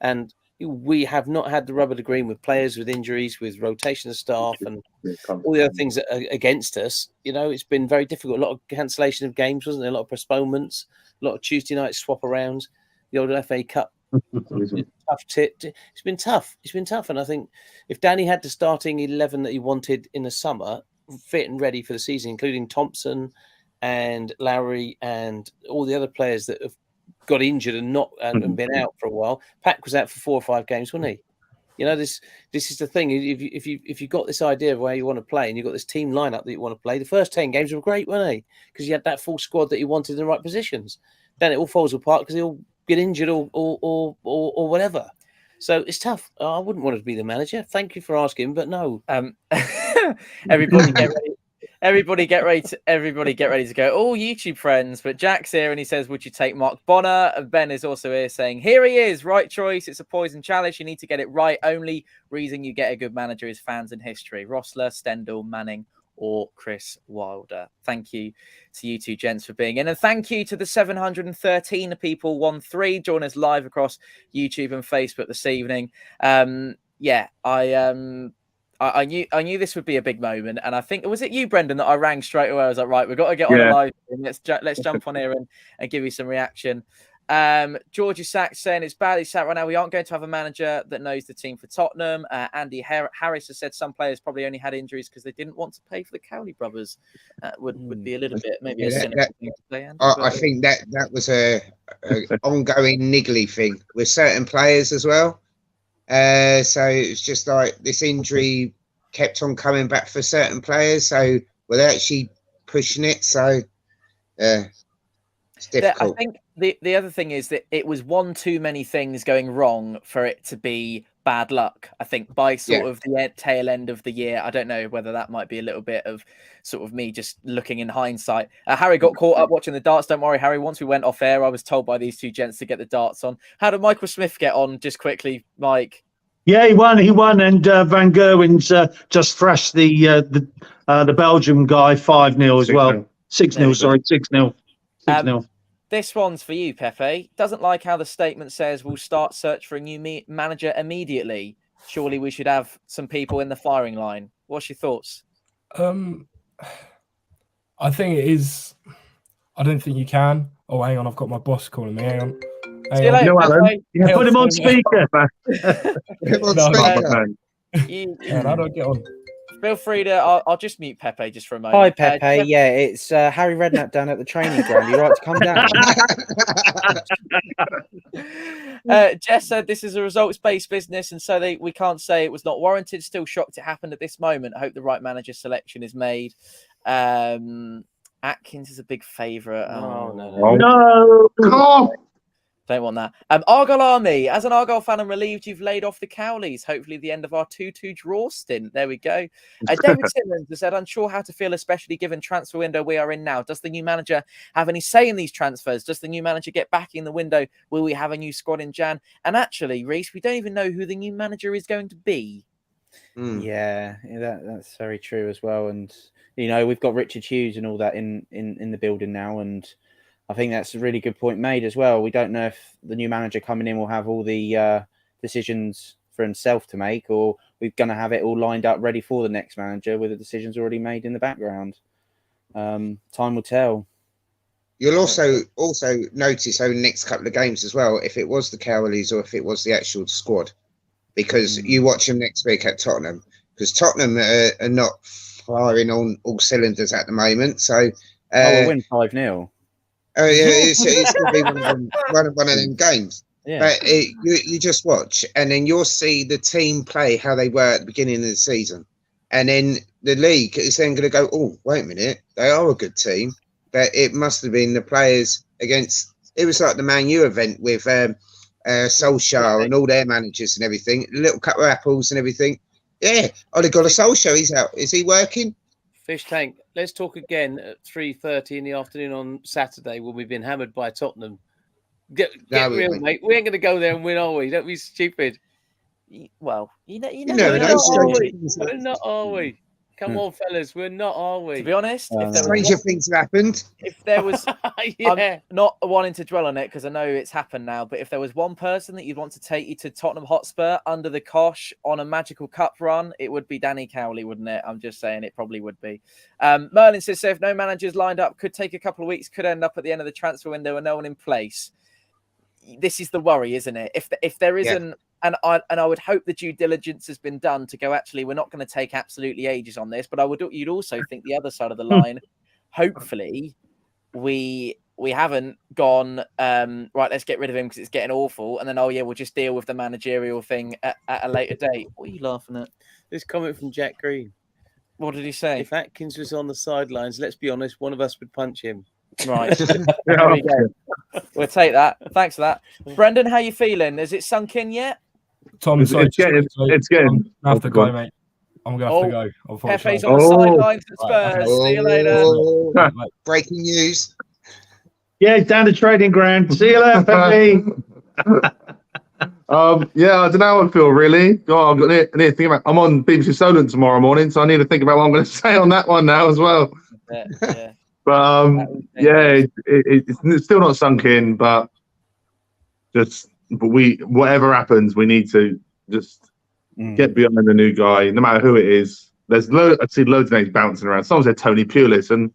and we have not had the rubber of the green with players with injuries, with rotation of staff, and all the other things that are against us. It's been very difficult. A lot of cancellation of games, wasn't there? A lot of postponements, a lot of Tuesday night swap around. The old FA Cup. It's been tough, and I think if Danny had the starting 11 that he wanted in the summer, fit and ready for the season, including Thompson and Lowry and all the other players that have got injured and not and been out for a while. Pack was out for 4 or 5 games, wasn't he? This is the thing. If you got this idea of where you want to play and you've got this team lineup that you want to play, the first 10 games were great, weren't they? Because you had that full squad that you wanted in the right positions. Then it all falls apart because they all get injured or whatever. So it's tough. I wouldn't want to be the manager. Thank you for asking, but no.
Everybody get ready. Everybody get ready to go. All YouTube friends, but Jack's here and he says, would you take Mark Bonner? And Ben is also here saying, here he is, right choice. It's a poison chalice. You need to get it right. Only reason you get a good manager is fans and history. Rossler, Stendhal, Manning, or Chris Wilder. Thank you to you two gents for being in, and thank you to the 713 people 13 join us live across YouTube and Facebook this evening. I knew this would be a big moment, and I think, was it you, Brendan, that I rang straight away? I was like, right, we've got to get on a live stream. Let's jump on here and give you some reaction. Georgie Sachs saying it's badly sat right now. We aren't going to have a manager that knows the team for Tottenham. Andy Harris has said some players probably only had injuries because they didn't want to pay for the Cowley brothers. Would be a little bit maybe a cynical thing to say, Andy,
I think that was a ongoing niggly thing with certain players as well. So it's just like this injury kept on coming back for certain players. So we're actually pushing it. So it's difficult.
I think the other thing is that it was one too many things going wrong for it to be bad luck. I think by sort of the tail end of the year, I don't know whether that might be a little bit of sort of me just looking in hindsight. Harry got caught up watching the darts. Don't worry, Harry. Once we went off air, I was told by these two gents to get the darts on. How did Michael Smith get on? Just quickly, Mike.
Yeah, he won, and Van Gerwen's just thrashed the Belgium guy 5-0 as well. 6-0, sorry, 6-0. 6-0.
This one's for you, Pepe. Doesn't like how the statement says we'll start search for a new manager immediately. Surely we should have some people in the firing line. What's your thoughts?
I think it is. I don't think you can. Oh, hang on, I've got my boss calling me. Hang on.
See you later,
put him on speaker.
Put him on speaker.
How do I get on?
Feel free to. I'll just mute Pepe just for a moment.
Hi, Pepe. It's Harry Redknapp down at the training ground. You're right to come down.
Jess said this is a results-based business, and so we can't say it was not warranted. Still shocked it happened at this moment. I hope the right manager selection is made. Atkins is a big favourite.
No.
Don't want that. Argyle Army, as an Argyle fan, I'm relieved you've laid off the Cowleys. Hopefully the end of our 2-2 draw stint. There we go. David Simmons has said, unsure how to feel, especially given transfer window we are in now. Does the new manager have any say in these transfers? Does the new manager get back in the window? Will we have a new squad in Jan? And actually, Reese, we don't even know who the new manager is going to be.
Yeah, that's very true as well. And, you know, we've got Richard Hughes and all that in the building now, and I think that's a really good point made as well. We don't know if the new manager coming in will have all the decisions for himself to make, or we're going to have it all lined up ready for the next manager with the decisions already made in the background. Time will tell.
You'll also notice over the next couple of games as well, if it was the Cowleys or if it was the actual squad, because you watch them next week at Tottenham, because Tottenham are not firing on all cylinders at the moment. So
we'll win 5-0.
Oh yeah, it's going to be one of them games.
Yeah.
But you just watch, and then you'll see the team play how they were at the beginning of the season, and then the league is then going to go, oh, wait a minute, they are a good team, but it must have been the players against. It was like the Man U event with Solskjaer and all their managers and everything, little cut of apples and everything. Yeah, Ole Gunnar Solskjaer, he's out. Is he working?
Fish Tank, let's talk again at 3:30 in the afternoon on Saturday when we've been hammered by Tottenham. Get real, mate. We ain't going to go there and win, are we? Don't be stupid.
Well, you know,
We're
not, are we? Come on, fellas, we're not, are we? To be honest,
stranger things have happened.
If there was, I'm not wanting to dwell on it because I know it's happened now, but if there was one person that you'd want to take you to Tottenham Hotspur under the cosh on a magical cup run, it would be Danny Cowley, wouldn't it? I'm just saying it probably would be. Merlin says, so if no managers lined up, could take a couple of weeks, could end up at the end of the transfer window and no one in place. This is the worry, isn't it? If there isn't, and I would hope the due diligence has been done to go, actually, we're not going to take absolutely ages on this, but you'd also think the other side of the line, hopefully we haven't gone, right, let's get rid of him because it's getting awful. And then, we'll just deal with the managerial thing at a later date. What are you laughing at?
This comment from Jack Green.
What did he say?
If Atkins was on the sidelines, let's be honest, one of us would punch him.
Right. There we go. We'll take that. Thanks for that. Brendan, how you feeling? Has it sunk in yet?
Tom,
it's getting.
I have to go, mate. I'm going to have to go.
Pepe's on the sidelines at Spurs. See you later.
Breaking news.
Yeah, down the training ground. See you later, Pepe.
Yeah, I don't know how I feel really. Oh, I need to think about. I'm on BBC Solent tomorrow morning, so I need to think about what I'm going to say on that one now as well.
Yeah.
But yeah, it's still not sunk in. But whatever happens, we need to just get beyond the new guy, no matter who it is. There's I see loads of names bouncing around. Someone said Tony Pulis, and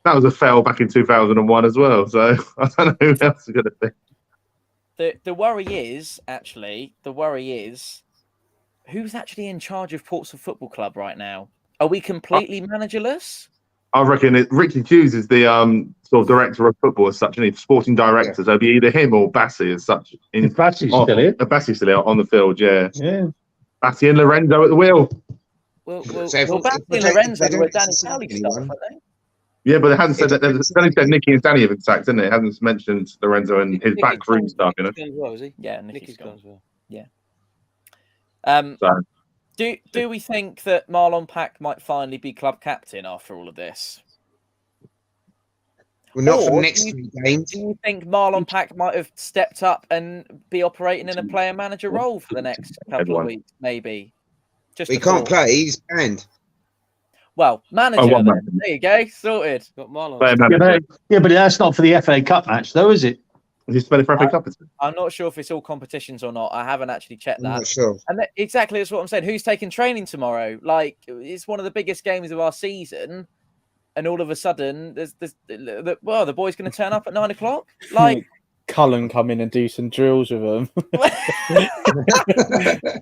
that was a fail back in 2001 as well. So I don't know who else is going to be.
The worry is who's actually in charge of Portsmouth Football Club right now? Are we completely managerless?
I reckon Richard Hughes is the sort of director of football as such, and he's sporting director. So it'll be either him or Bassi as such.
Bassi's still here.
Bassi's still here on the field, yeah.
Yeah.
Bassi and Lorenzo at the wheel.
Well,
So
Bassi and Lorenzo were Danny Cowley stuff, aren't they?
Yeah, but it hasn't said that. It's only said Nicky and Danny have been sacked, isn't it? It hasn't mentioned Lorenzo and his backroom stuff, you know.
Well, is he?
Yeah,
Nicky's gone as well.
Yeah.
So,
Do we think that Marlon Pack might finally be club captain after all of this?
Well, not for
Or
the next 3 games.
Do you think Marlon Pack might have stepped up and be operating in a player manager role for the next couple of weeks, maybe? Just
He can't play. He's banned.
Well, manager.
one
Then.
man.
There you go. Sorted.
Got Marlon.
player manager.
Yeah, but that's not for the FA Cup match, though, is it?
He's playing for FA Cup.
I'm not sure if it's all competitions or not. I haven't actually checked
I'm
that.
not sure.
And exactly that's what I'm saying. Who's taking training tomorrow? Like, it's one of the biggest games of our season, and all of a sudden, the boy's going to turn up at 9 o'clock. Like,
Cullen come in and do some drills with them.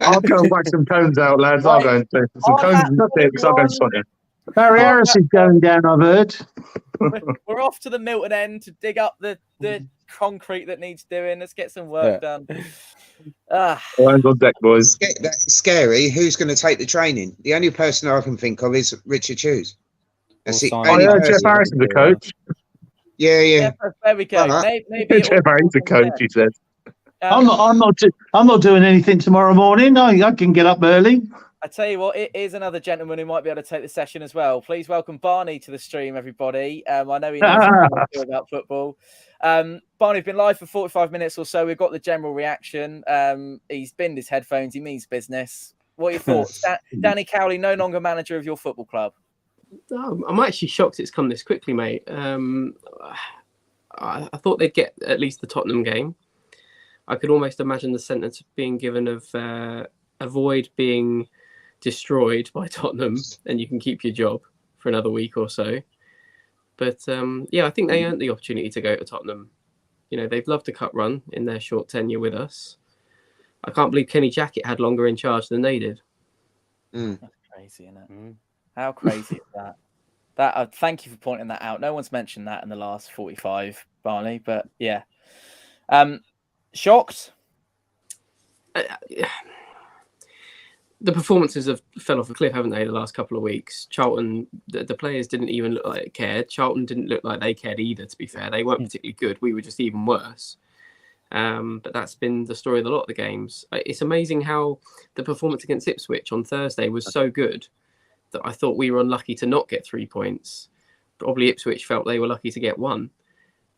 I'll go and whack some cones out, lads. I'll go and do some cones and sticks. I'll go and sod it.
Barry Harris is going down, I've heard.
We're off to the Milton end to dig up the concrete that needs doing. Let's get some work done.
Hands on deck, boys.
That's scary. Who's going to take the training? The only person I can think of is Richard Hughes. That's the only
Jeff
person.
Harris is the coach.
Yeah.
There we go.
Right.
Maybe
Jeff Harris is the coach, he said.
I'm not doing anything tomorrow morning. I can get up early.
I tell you what, it is another gentleman who might be able to take the session as well. Please welcome Barney to the stream, everybody. I know he knows about football. Barney's been live for 45 minutes or so. We've got the general reaction. He's binned his headphones. He means business. What are your thoughts? Danny Cowley, no longer manager of your football club.
I'm actually shocked it's come this quickly, mate. I thought they'd get at least the Tottenham game. I could almost imagine the sentence being given of avoid being destroyed by Tottenham and you can keep your job for another week or so. But I think they earned the opportunity to go to Tottenham. You know, they've loved a cup run in their short tenure with us. I can't believe Kenny Jackett had longer in charge than they did.
That's crazy, isn't it? How crazy is that? Thank you for pointing that out. No one's mentioned that in the last 45, Barney, but yeah. Shocked?
The performances have fell off a cliff, haven't they, the last couple of weeks? Charlton, the players didn't even look like they cared. Charlton didn't look like they cared either, to be fair. They weren't particularly good. We were just even worse. But that's been the story of a lot of the games. It's amazing how the performance against Ipswich on Thursday was so good that I thought we were unlucky to not get 3 points. Probably Ipswich felt they were lucky to get 1.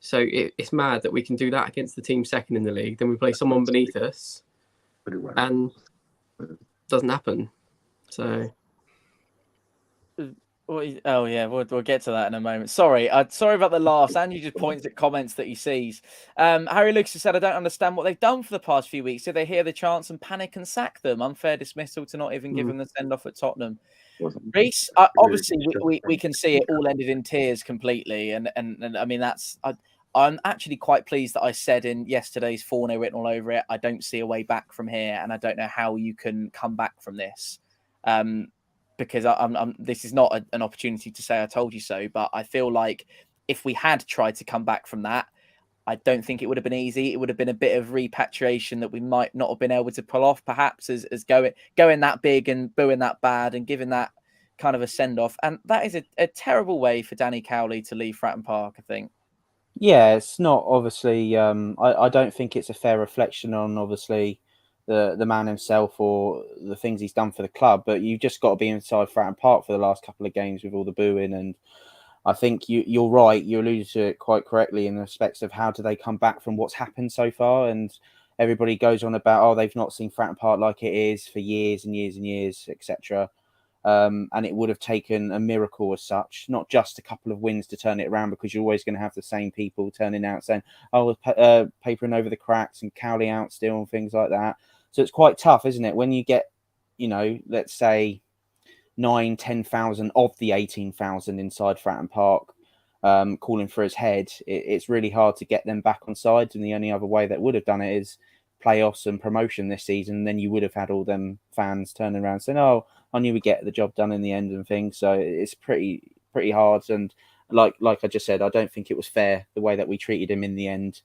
So it's mad that we can do that against the team second in the league. Then we play someone beneath us and it doesn't happen. So...
Oh yeah, we'll get to that in a moment. Sorry about the laughs. Andrew just points at comments that he sees. Harry Lucas said, "I don't understand what they've done for the past few weeks. Did they hear the chants and panic and sack them? Unfair dismissal to not even give them the send off at Tottenham." Reece, obviously we can see it all ended in tears completely, and I mean I'm actually quite pleased that I said in yesterday's Fournilwrittenalloverit written all over it, I don't see a way back from here, and I don't know how you can come back from this. Because this is not an opportunity to say I told you so, but I feel like if we had tried to come back from that, I don't think it would have been easy. It would have been a bit of repatriation that we might not have been able to pull off, perhaps, as going that big and booing that bad and giving that kind of a send-off. And that is a terrible way for Danny Cowley to leave Fratton Park, I think.
Yeah, it's not obviously. I don't think it's a fair reflection on obviously the man himself or the things he's done for the club. But you've just got to be inside Fratton Park for the last couple of games with all the booing. And I think you're right. You alluded to it quite correctly in the respects of how do they come back from what's happened so far. And everybody goes on about, oh, they've not seen Fratton Park like it is for years and years and years, etc. And it would have taken a miracle as such, not just a couple of wins to turn it around, because you're always going to have the same people turning out saying, oh, papering over the cracks and Cowley out still and things like that. So it's quite tough, isn't it? When you get, let's say 9,000-10,000 of the 18,000 inside Fratton Park calling for his head, it's really hard to get them back on sides. And the only other way that would have done it is playoffs and promotion this season. And then you would have had all them fans turning around saying, oh, I knew we'd get the job done in the end and things. So it's pretty hard. And like I just said, I don't think it was fair the way that we treated him in the end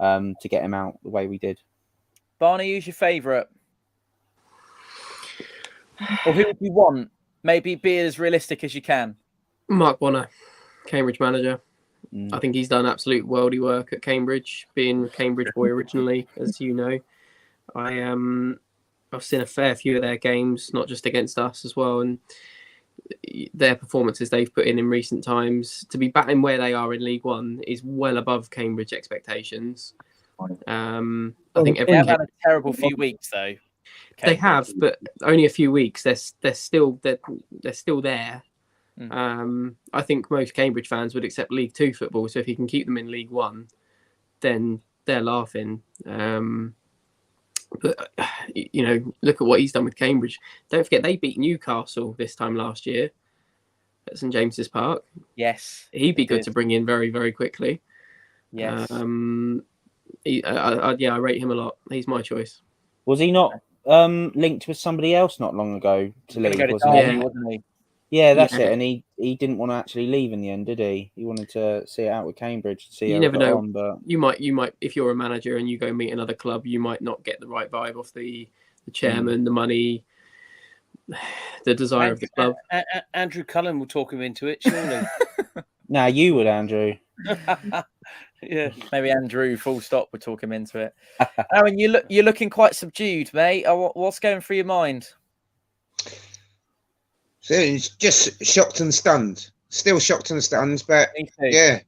to get him out the way we did.
Barney, who's your favourite? Or who would you want? Maybe be as realistic as you can.
Mark Bonner, Cambridge manager. I think he's done absolute worldy work at Cambridge, being a Cambridge boy originally, as you know. I've seen a fair few of their games, not just against us as well, and their performances they've put in recent times, to be batting where they are in League One is well above Cambridge expectations. I think
they have had a terrible few weeks though.
They have, but only a few weeks. They're still there. I think most Cambridge fans would accept League Two football. So if you can keep them in League One, then they're laughing. But look at what he's done with Cambridge. Don't forget they beat Newcastle this time last year at St James's Park.
Yes,
he'd be good to bring in very, very quickly.
Yes.
I rate him a lot. He's my choice.
Was he not linked with somebody else not long ago to leave?
Wasn't he?
Yeah, that's it. And he didn't want to actually leave in the end, did he? He wanted to see it out with Cambridge. You
never know.
On, but
you might, if you're a manager and you go meet another club, you might not get the right vibe off the chairman, the money, the desire of the club.
Andrew Cullen will talk him into it, surely.
Nah, you would, Andrew.
Yeah,
maybe Andrew. Full stop. Would talk him into it. Aaron, you're looking quite subdued, mate. What's going through your mind?
So it's just shocked and stunned. Still shocked and stunned, but yeah,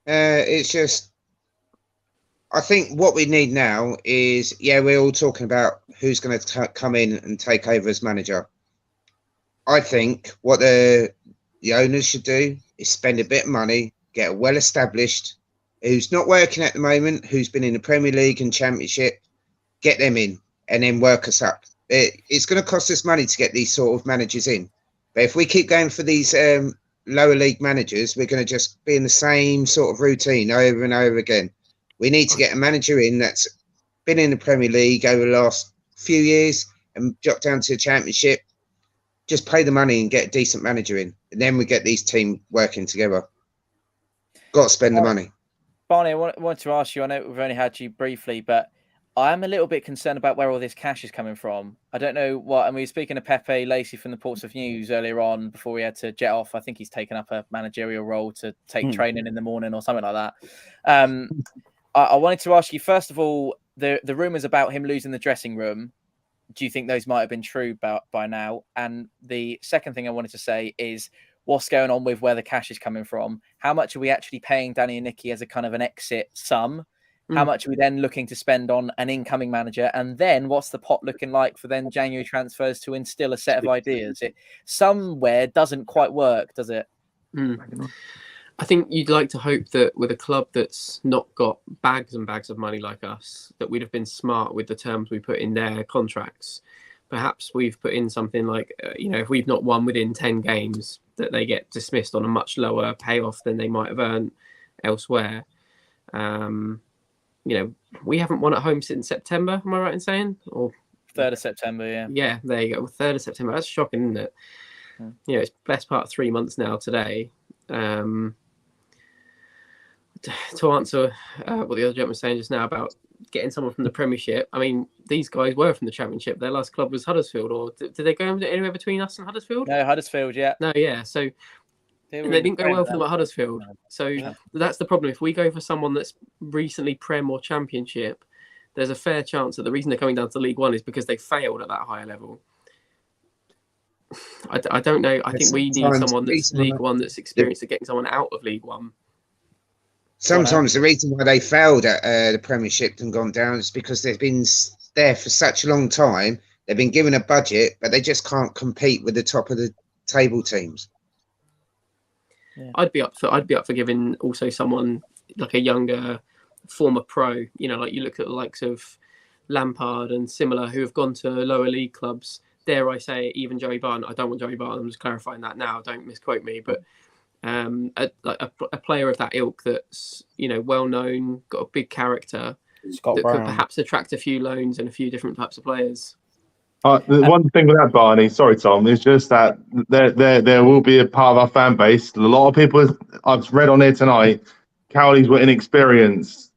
it's just. I think what we need now is, we're all talking about who's going to come in and take over as manager. I think what the owners should do is spend a bit of money, get a well-established, who's not working at the moment, who's been in the Premier League and Championship, get them in, and then work us up. It's going to cost us money to get these sort of managers in. But if we keep going for these lower league managers, we're going to just be in the same sort of routine over and over again. We need to get a manager in that's been in the Premier League over the last few years and drop down to the Championship. Just pay the money and get a decent manager in. And then we get these teams working together. Got to spend the money.
Barney, I wanted to ask you, I know we've only had you briefly, but I am a little bit concerned about where all this cash is coming from. I don't know what, and we were speaking to Pepe Lacey from the Portsmouth News earlier on before we had to jet off. I think he's taken up a managerial role to take training in the morning or something like that. I wanted to ask you, first of all, the rumours about him losing the dressing room, do you think those might have been true by now? And the second thing I wanted to say is, what's going on with where the cash is coming from? How much are we actually paying Danny and Nicky as a kind of an exit sum? How much are we then looking to spend on an incoming manager? And then what's the pot looking like for then January transfers to instill a set of ideas? It somewhere doesn't quite work, does it?
I think you'd like to hope that with a club that's not got bags and bags of money like us, that we'd have been smart with the terms we put in their contracts. Perhaps we've put in something like, if we've not won within 10 games, that they get dismissed on a much lower payoff than they might have earned elsewhere. We haven't won at home since September. Am I right in saying? Or
3rd of September, yeah.
Yeah, there you go. 3rd of September. That's shocking, isn't it? It's best part of 3 months now today. To answer what the other gentleman was saying just now about getting someone from the Premiership, I mean, these guys were from the Championship. Their last club was Huddersfield, or did they go anywhere between us and Huddersfield?
No, Huddersfield, yeah.
No, yeah. So they didn't go well for them at Huddersfield. So that's the problem. If we go for someone that's recently Prem or Championship, there's a fair chance that the reason they're coming down to League One is because they failed at that higher level. I don't know. I think we need someone that's League One that's experienced at getting someone out of League One.
Sometimes the reason why they failed at the Premiership and gone down is because they've been there for such a long time. They've been given a budget, but they just can't compete with the top of the table teams.
Yeah. I'd be up for giving also someone like a younger former pro. You know, like you look at the likes of Lampard and similar who have gone to lower league clubs. Dare I say, even Joey Barton. I don't want Joey Barton. I'm just clarifying that now. Don't misquote me, but. A player of that ilk that's, you know, well known, got a big character,
Scott
that
Brown
could perhaps attract a few loans and a few different types of players.
The one thing with that, Barney, sorry Tom, is just that there will be a part of our fan base. A lot of people I've read on here tonight, Cowleys were inexperienced.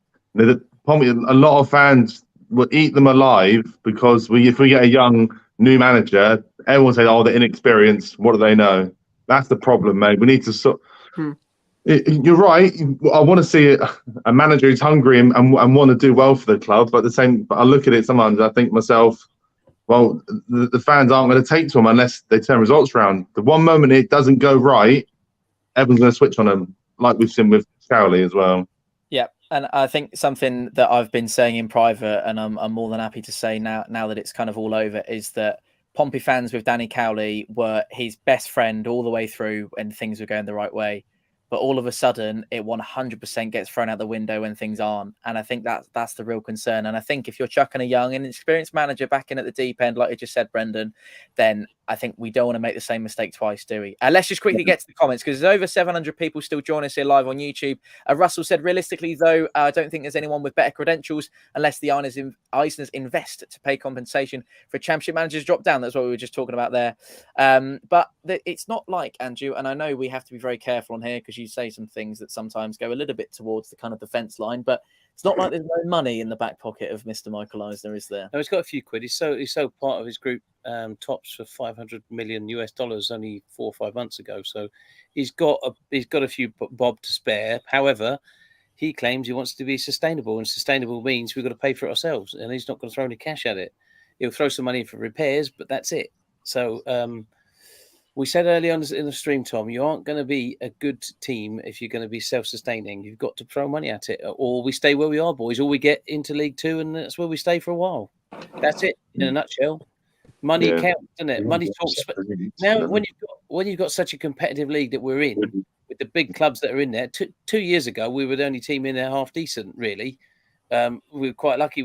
Probably a lot of fans will eat them alive because if we get a young new manager, everyone say, "Oh, they're inexperienced. What do they know?" That's the problem, mate. We need to You're right. I want to see a manager who's hungry and want to do well for the club. But I look at it sometimes. I think to myself, well, the fans aren't going to take to them unless they turn results around. The one moment it doesn't go right, everyone's going to switch on them, like we've seen with Cowley as well.
Yeah, and I think something that I've been saying in private, and I'm more than happy to say now that it's kind of all over, is that Pompey fans with Danny Cowley were his best friend all the way through and things were going the right way. But all of a sudden, it 100% gets thrown out the window when things aren't. And I think that's the real concern. And I think if you're chucking a young and experienced manager back in at the deep end, like you just said, Brendan, then I think we don't want to make the same mistake twice, do we? Let's just quickly get to the comments because there's over 700 people still joining us here live on YouTube. Russell said, realistically, though, I don't think there's anyone with better credentials unless the Eisners invest to pay compensation for championship managers drop down. That's what we were just talking about there. But it's not like, Andrew, and I know we have to be very careful on here because you say some things that sometimes go a little bit towards the kind of defence line, but it's not like there's no money in the back pocket of Mr. Michael Eisner, is there?
No, he's got a few quid. He's so part of his group tops for $500 million only 4 or 5 months ago. So he's got a few bob to spare. However, he claims he wants to be sustainable, and sustainable means we've got to pay for it ourselves, and he's not going to throw any cash at it. He'll throw some money for repairs, but that's it. So we said early on in the stream, Tom, you aren't going to be a good team if you're going to be self-sustaining. You've got to throw money at it, or we stay where we are, boys, or we get into League Two, and that's where we stay for a while. That's it in a nutshell. Money counts, doesn't it? Money talks. Now, when you've got such a competitive league that we're in, with the big clubs that are in there, 2 years ago we were the only team in there half decent, really. We were quite lucky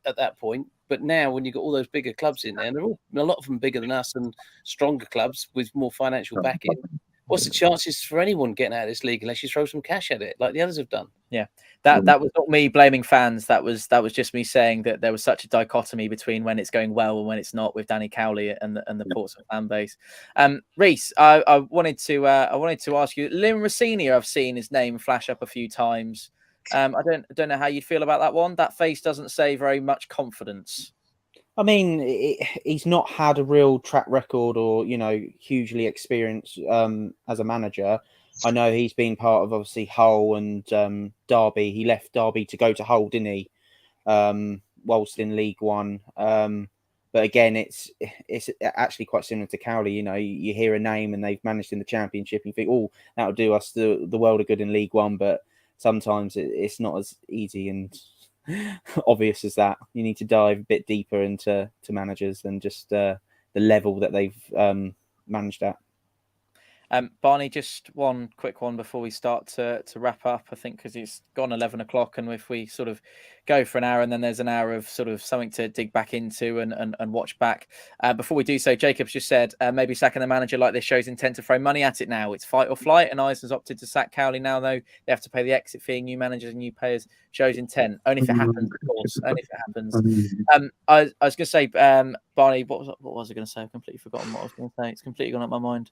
at that point. But now, when you've got all those bigger clubs in there, and they're all a lot of them bigger than us and stronger clubs with more financial backing, what's the chances for anyone getting out of this league unless you throw some cash at it, like the others have done?
Yeah, that was not me blaming fans. That was just me saying that there was such a dichotomy between when it's going well and when it's not with Danny Cowley and the Portsmouth fan base. Reese, I wanted to ask you, Lim Rossini, I've seen his name flash up a few times. I don't know how you'd feel about that one. That face doesn't say very much confidence.
I mean, he's not had a real track record or, hugely experienced as a manager. I know he's been part of, obviously, Hull and Derby. He left Derby to go to Hull, didn't he? Whilst in League One. But again, it's actually quite similar to Cowley. You hear a name and they've managed in the Championship and you think, oh, that'll do us the world of good in League One. But sometimes it's not as easy and obvious as that. You need to dive a bit deeper into managers than just the level that they've managed at.
Barney, just one quick one before we start to wrap up, I think, because it's gone 11 o'clock, and if we sort of go for an hour and then there's an hour of sort of something to dig back into and watch back. Before we do so, Jacob's just said maybe sacking the manager like this shows intent to throw money at it now. It's fight or flight, and Eisner's opted to sack Cowley now, though. They have to pay the exit fee, new managers and new players. Shows intent. Only if it happens, of course. Only if it happens. I was going to say, Barney, what was I going to say? I've completely forgotten what I was going to say. It's completely gone out my mind.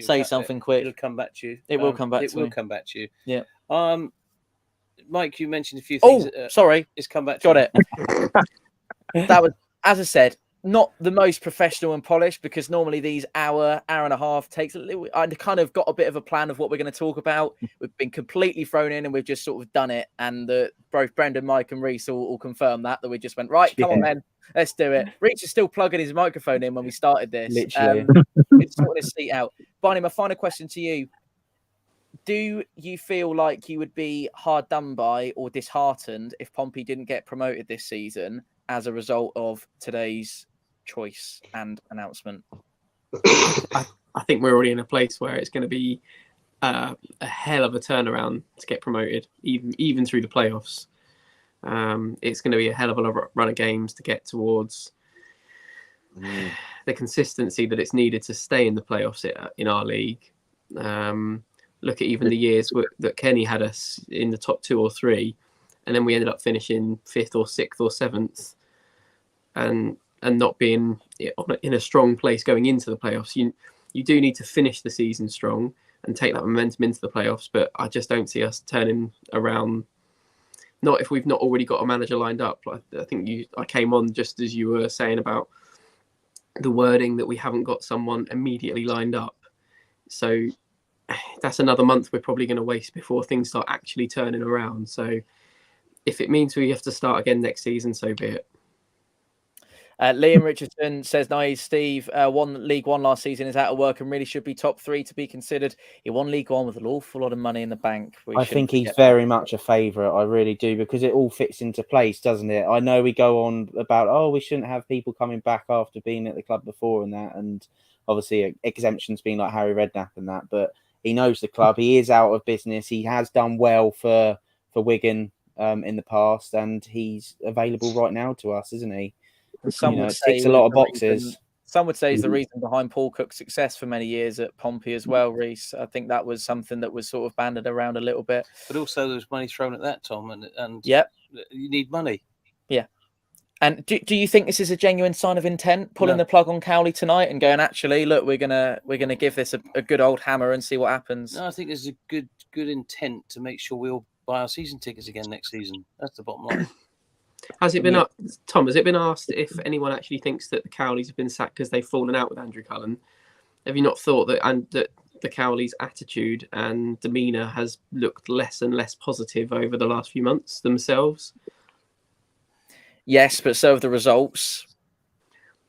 Say something quick.
It'll come back to you.
It will come back to me.
It will come back to you.
Yeah.
Mike, you mentioned a few things.
Sorry.
It's come back to
Got it. That was, as I said, not the most professional and polished, because normally these hour and a half takes a little. I kind of got a bit of a plan of what we're going to talk about. We've been completely thrown in and we've just sort of done it. And both Brendan, Mike and Reese all confirmed that we just went, right, come on, then. Let's do it. Reese is still plugging his microphone in when we started this.
Literally.
It's sorting his seat out. Barney, my final question to you. Do you feel like you would be hard done by or disheartened if Pompey didn't get promoted this season as a result of today's choice and announcement?
I think we're already in a place where it's going to be a hell of a turnaround to get promoted, even through the playoffs. It's going to be a hell of a run of games to get towards the consistency that it's needed to stay in the playoffs in our league. Look at even the years that Kenny had us in the top 2 or 3, and then we ended up finishing 5th or 6th or 7th, and not being in a strong place going into the playoffs. You do need to finish the season strong and take that momentum into the playoffs, but I just don't see us turning around. Not if we've not already got a manager lined up. I think I came on just as you were saying about the wording that we haven't got someone immediately lined up. So that's another month we're probably going to waste before things start actually turning around. So if it means we have to start again next season, so be it.
Liam Richardson says, nice, Steve, won League One last season, is out of work and really should be top 3 to be considered. He won League One with an awful lot of money in the bank.
I think he's very much a favourite. I really do, because it all fits into place, doesn't it? I know we go on about, we shouldn't have people coming back after being at the club before and that, and obviously exemptions being like Harry Redknapp and that, but he knows the club. He is out of business. He has done well for Wigan in the past, and he's available right now to us, isn't he?
Some would say
ticks a lot of boxes.
Some would say is the reason behind Paul Cook's success for many years at Pompey as well, Reece. I think that was something that was sort of banded around a little bit.
But also there was money thrown at that, Tom, and
yep,
you need money.
Yeah. And do you think this is a genuine sign of intent, pulling the plug on Cowley tonight and going, actually, look, we're gonna give this a good old hammer and see what happens?
No, I think there's a good intent to make sure we all buy our season tickets again next season. That's the bottom line.
Has it been Tom? Has it been asked if anyone actually thinks that the Cowleys have been sacked because they've fallen out with Andrew Cullen? Have you not thought that the Cowleys' attitude and demeanour has looked less and less positive over the last few months themselves?
Yes, but so have the results.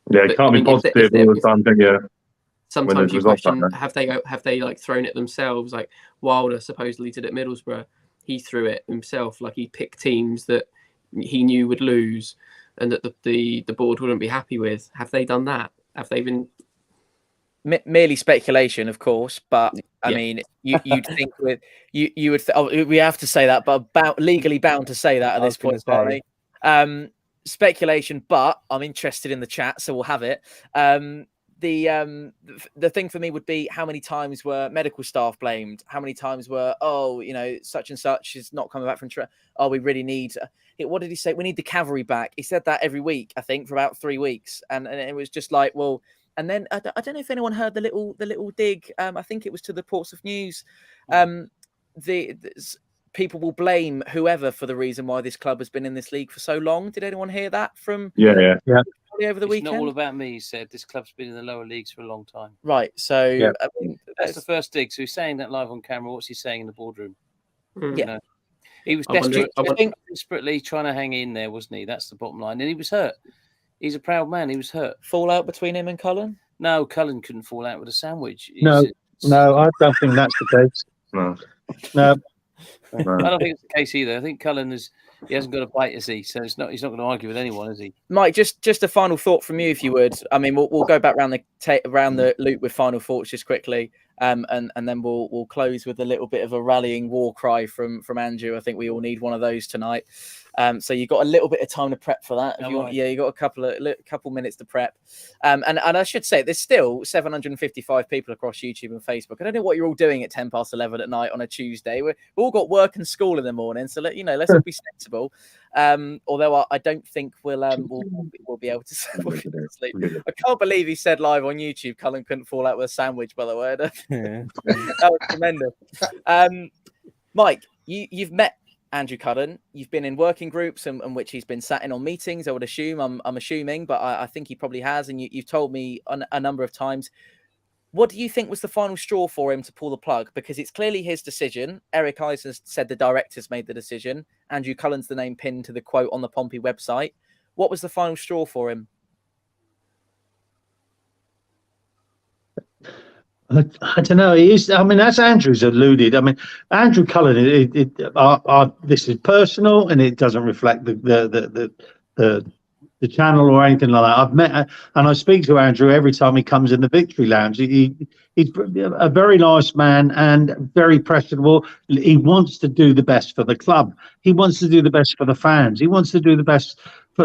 Yeah, it can't be positive all the time, can you?
Sometimes you question, have they like thrown it themselves? Like Wilder supposedly did at Middlesbrough. He threw it himself. Like he picked teams that he knew would lose and that the board wouldn't be happy with. Have they done that? Have they been
merely speculation, of course, but I mean, you'd think with you would we have to say that, but legally bound to say that at this point, Barney. Speculation, but I'm interested in the chat, so we'll have it. The thing for me would be, how many times were medical staff blamed? How many times were, such and such is not coming back from we really need what did he say? We need the cavalry back. He said that every week, I think, for about 3 weeks, and it was just like, well. And then I don't know if anyone heard the little dig. I think it was to the Portsmouth News. People will blame whoever for the reason why this club has been in this league for so long. Did anyone hear that from?
Yeah.
Over the weekend.
Not all about me. He said this club's been in the lower leagues for a long time.
Right. So
I mean, that's the first dig. So he's saying that live on camera. What's he saying in the boardroom?
Yeah.
You know, he was desperately trying to hang in there, wasn't he? That's the bottom line. And he was hurt. He's a proud man. He was hurt.
Fallout between him and Cullen?
No, Cullen couldn't fall out with a sandwich.
No, I don't think that's the case. No.
I don't think it's the case either. I think Cullen he hasn't got a bite, is he? So he's not going to argue with anyone, is he?
Mike, just a final thought from you, if you would. I mean, we'll go back around the loop with final thoughts just quickly, and then we'll close with a little bit of a rallying war cry from Andrew. I think we all need one of those tonight. So you've got a little bit of time to prep for that. If you want, you got a couple minutes to prep. And I should say, there's still 755 people across YouTube and Facebook. I don't know what you're all doing at 11:10 at night on a Tuesday. We've all got work and school in the morning, so let's all be sensible. Although I don't think we'll be able to sleep. I can't believe he said live on YouTube Cullen couldn't fall out with a sandwich, by the way. That was tremendous. Mike, you've met Andrew Cullen. You've been in working groups in which he's been sat in on meetings, I would assume. I'm assuming, but I think he probably has. And you've told me a number of times. What do you think was the final straw for him to pull the plug? Because it's clearly his decision. Eric Eisen said the directors made the decision. Andrew Cullen's the name pinned to the quote on the Pompey website. What was the final straw for him?
I don't know. He is. I mean, as Andrew's alluded. I mean, Andrew Cullen. This is personal, and it doesn't reflect the channel or anything like that. I've met and I speak to Andrew every time he comes in the Victory Lounge. He's a very nice man and very personable. He wants to do the best for the club. He wants to do the best for the fans. He wants to do the best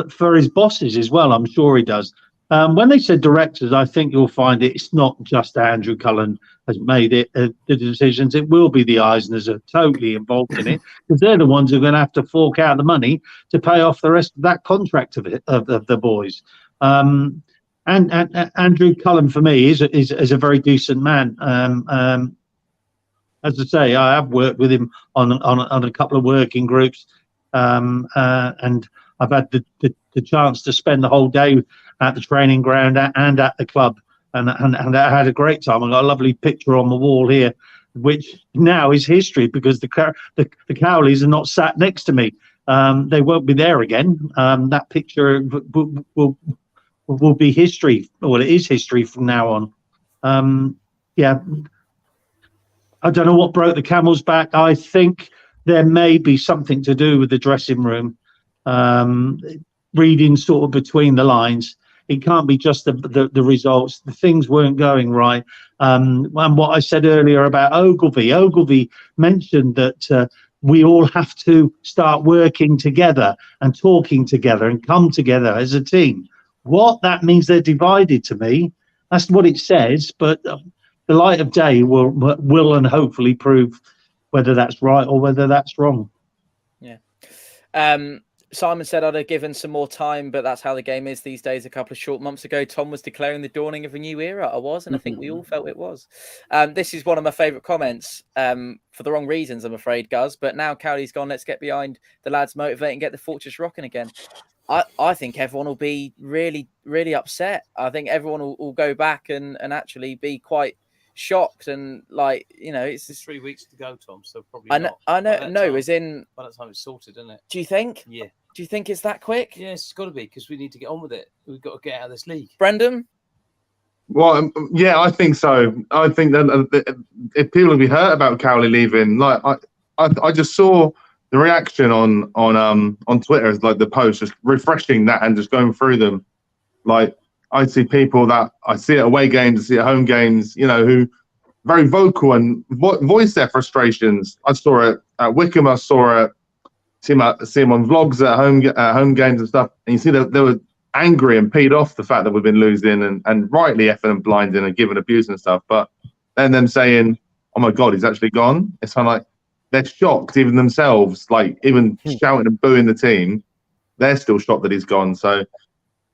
for his bosses as well. I'm sure he does. When they said directors, I think you'll find it's not just Andrew Cullen has made it the decisions. It will be the Eisners are totally involved in it, because they're the ones who are going to have to fork out the money to pay off the rest of that contract of the boys. And Andrew Cullen for me is a very decent man. As I say, I have worked with him on a couple of working groups, and I've had the chance to spend the whole day at the training ground and at the club, and I had a great time. I got a lovely picture on the wall here, which now is history, because the Cowleys are not sat next to me. They won't be there again. That picture will be history. Well, it is history from now on. Yeah, I don't know what broke the camel's back. I think there may be something to do with the dressing room. Reading sort of between the lines, it can't be just the results. The things weren't going right. And what I said earlier about Ogilvy mentioned that we all have to start working together and talking together and come together as a team. What that means, they're divided, to me. That's what it says, but the light of day will and hopefully prove whether that's right or whether that's wrong.
Yeah. Simon said I'd have given some more time, but that's how the game is these days. A couple of short months ago, Tom was declaring the dawning of a new era. I was, and I think we all felt it was. This is one of my favourite comments, for the wrong reasons, I'm afraid, Guz. But now Cowley's gone, let's get behind the lads, motivate and get the fortress rocking again. I think everyone will be really, really upset. I think everyone will go back and actually be quite shocked, and like, you know, it's just
3 weeks to go, Tom. So probably
I know.
by that time it's sorted, isn't it?
Do you think?
Yeah.
Do you think it's that quick?
Yes, it's got to be, because we need to get on with it. We've got to get out of this league.
Brendan?
Well, yeah, I think so. I think that if people will be hurt about Cowley leaving, like I just saw the reaction on Twitter, like the post, just refreshing that and just going through them. Like, I see people that I see at away games, I see at home games, you know, who very vocal and voice their frustrations. I saw it at Wickham. I saw it. See him on vlogs at home games and stuff, and you see that they were angry and peed off the fact that we've been losing and rightly effing and blinding and giving abuse and stuff. But then them saying, "Oh my God, he's actually gone." It's kind of like they're shocked, even themselves, like even shouting and booing the team. They're still shocked that he's gone. So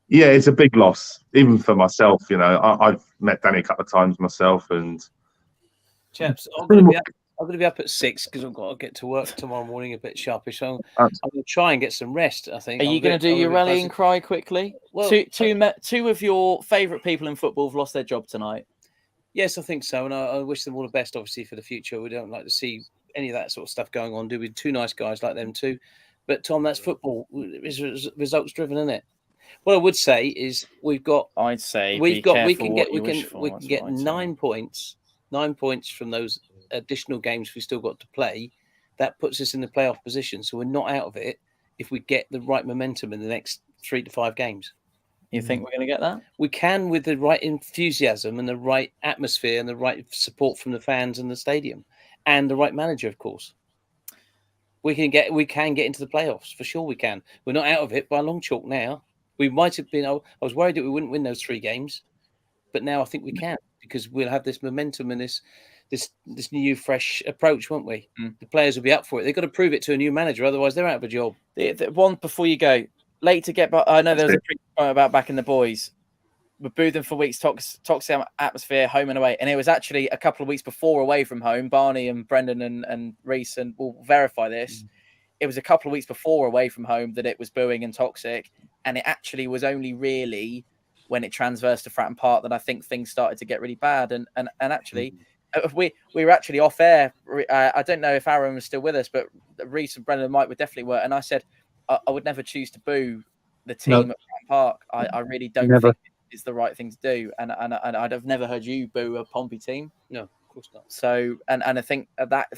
yeah, it's a big loss, even for myself. You know, I've met Danny a couple of times myself, and
chaps, I'm going to be up at 6 because I've got to get to work tomorrow morning a bit sharpish. So I'm going to try and get some rest, I think.
Are you going to do your rallying cry quickly? Well, two of your favourite people in football have lost their job tonight.
Yes, I think so. And I wish them all the best, obviously, for the future. We don't like to see any of that sort of stuff going on, do we? Two nice guys like them too. But, Tom, that's football. It's results driven, isn't it? What I would say is we can get 9 points. 9 points from those additional games we still got to play. That puts us in the playoff position, so we're not out of it if we get the right momentum in the next 3 to 5 games.
You think we're going to get that?
We can, with the right enthusiasm and the right atmosphere and the right support from the fans and the stadium and the right manager, of course. We can get into the playoffs for sure. We can. We're not out of it by a long chalk now. We might have been. I was worried that we wouldn't win those 3 games, but now I think we can, because we'll have this momentum and this new fresh approach, won't we? The players will be up for it. They've got to prove it to a new manager, otherwise they're out of a job.
The one before you go, late to get back. I know there was a point about backing the boys. We booed them for weeks, toxic atmosphere, home and away, and it was actually a couple of weeks before away from home. Barney and Brendan and Reese and will verify this. It was a couple of weeks before away from home that it was booing and toxic, and it actually was only really when it transversed to Fratton Park that I think things started to get really bad. And actually, we were actually off air. I don't know if Aaron was still with us, but Reese and Brendan and Mike would definitely were. And I said I would never choose to boo the team at Fratton Park. I really don't think is the right thing to do. And I'd have never heard you boo a Pompey team.
No, of course not.
So, and I think that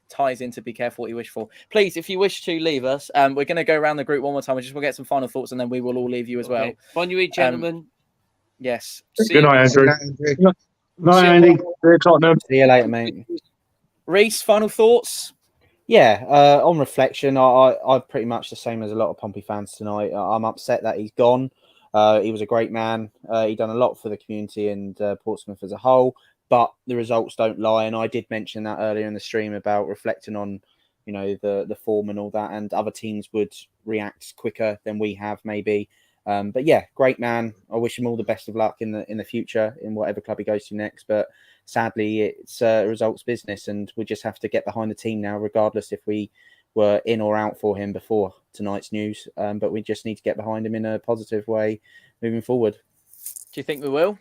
ties into be careful what you wish for. Please, if you wish to leave us, we're going to go around the group one more time. We'll get some final thoughts, and then we will all leave you as well.
Bon nuit, gentlemen.
Yes.
Good night, Andrew.
Night, Andy. Tottenham.
See you later, mate.
Reese, final thoughts?
Yeah, on reflection, I'm pretty much the same as a lot of Pompey fans tonight. I'm upset that he's gone. He was a great man. He done a lot for the community and Portsmouth as a whole, but the results don't lie. And I did mention that earlier in the stream about reflecting on, you know, the form and all that, and other teams would react quicker than we have maybe. But yeah, great man. I wish him all the best of luck in the future in whatever club he goes to next. But sadly, it's results business, and we just have to get behind the team now, regardless if we were in or out for him before tonight's news. But we just need to get behind him in a positive way moving forward.
Do you think we will?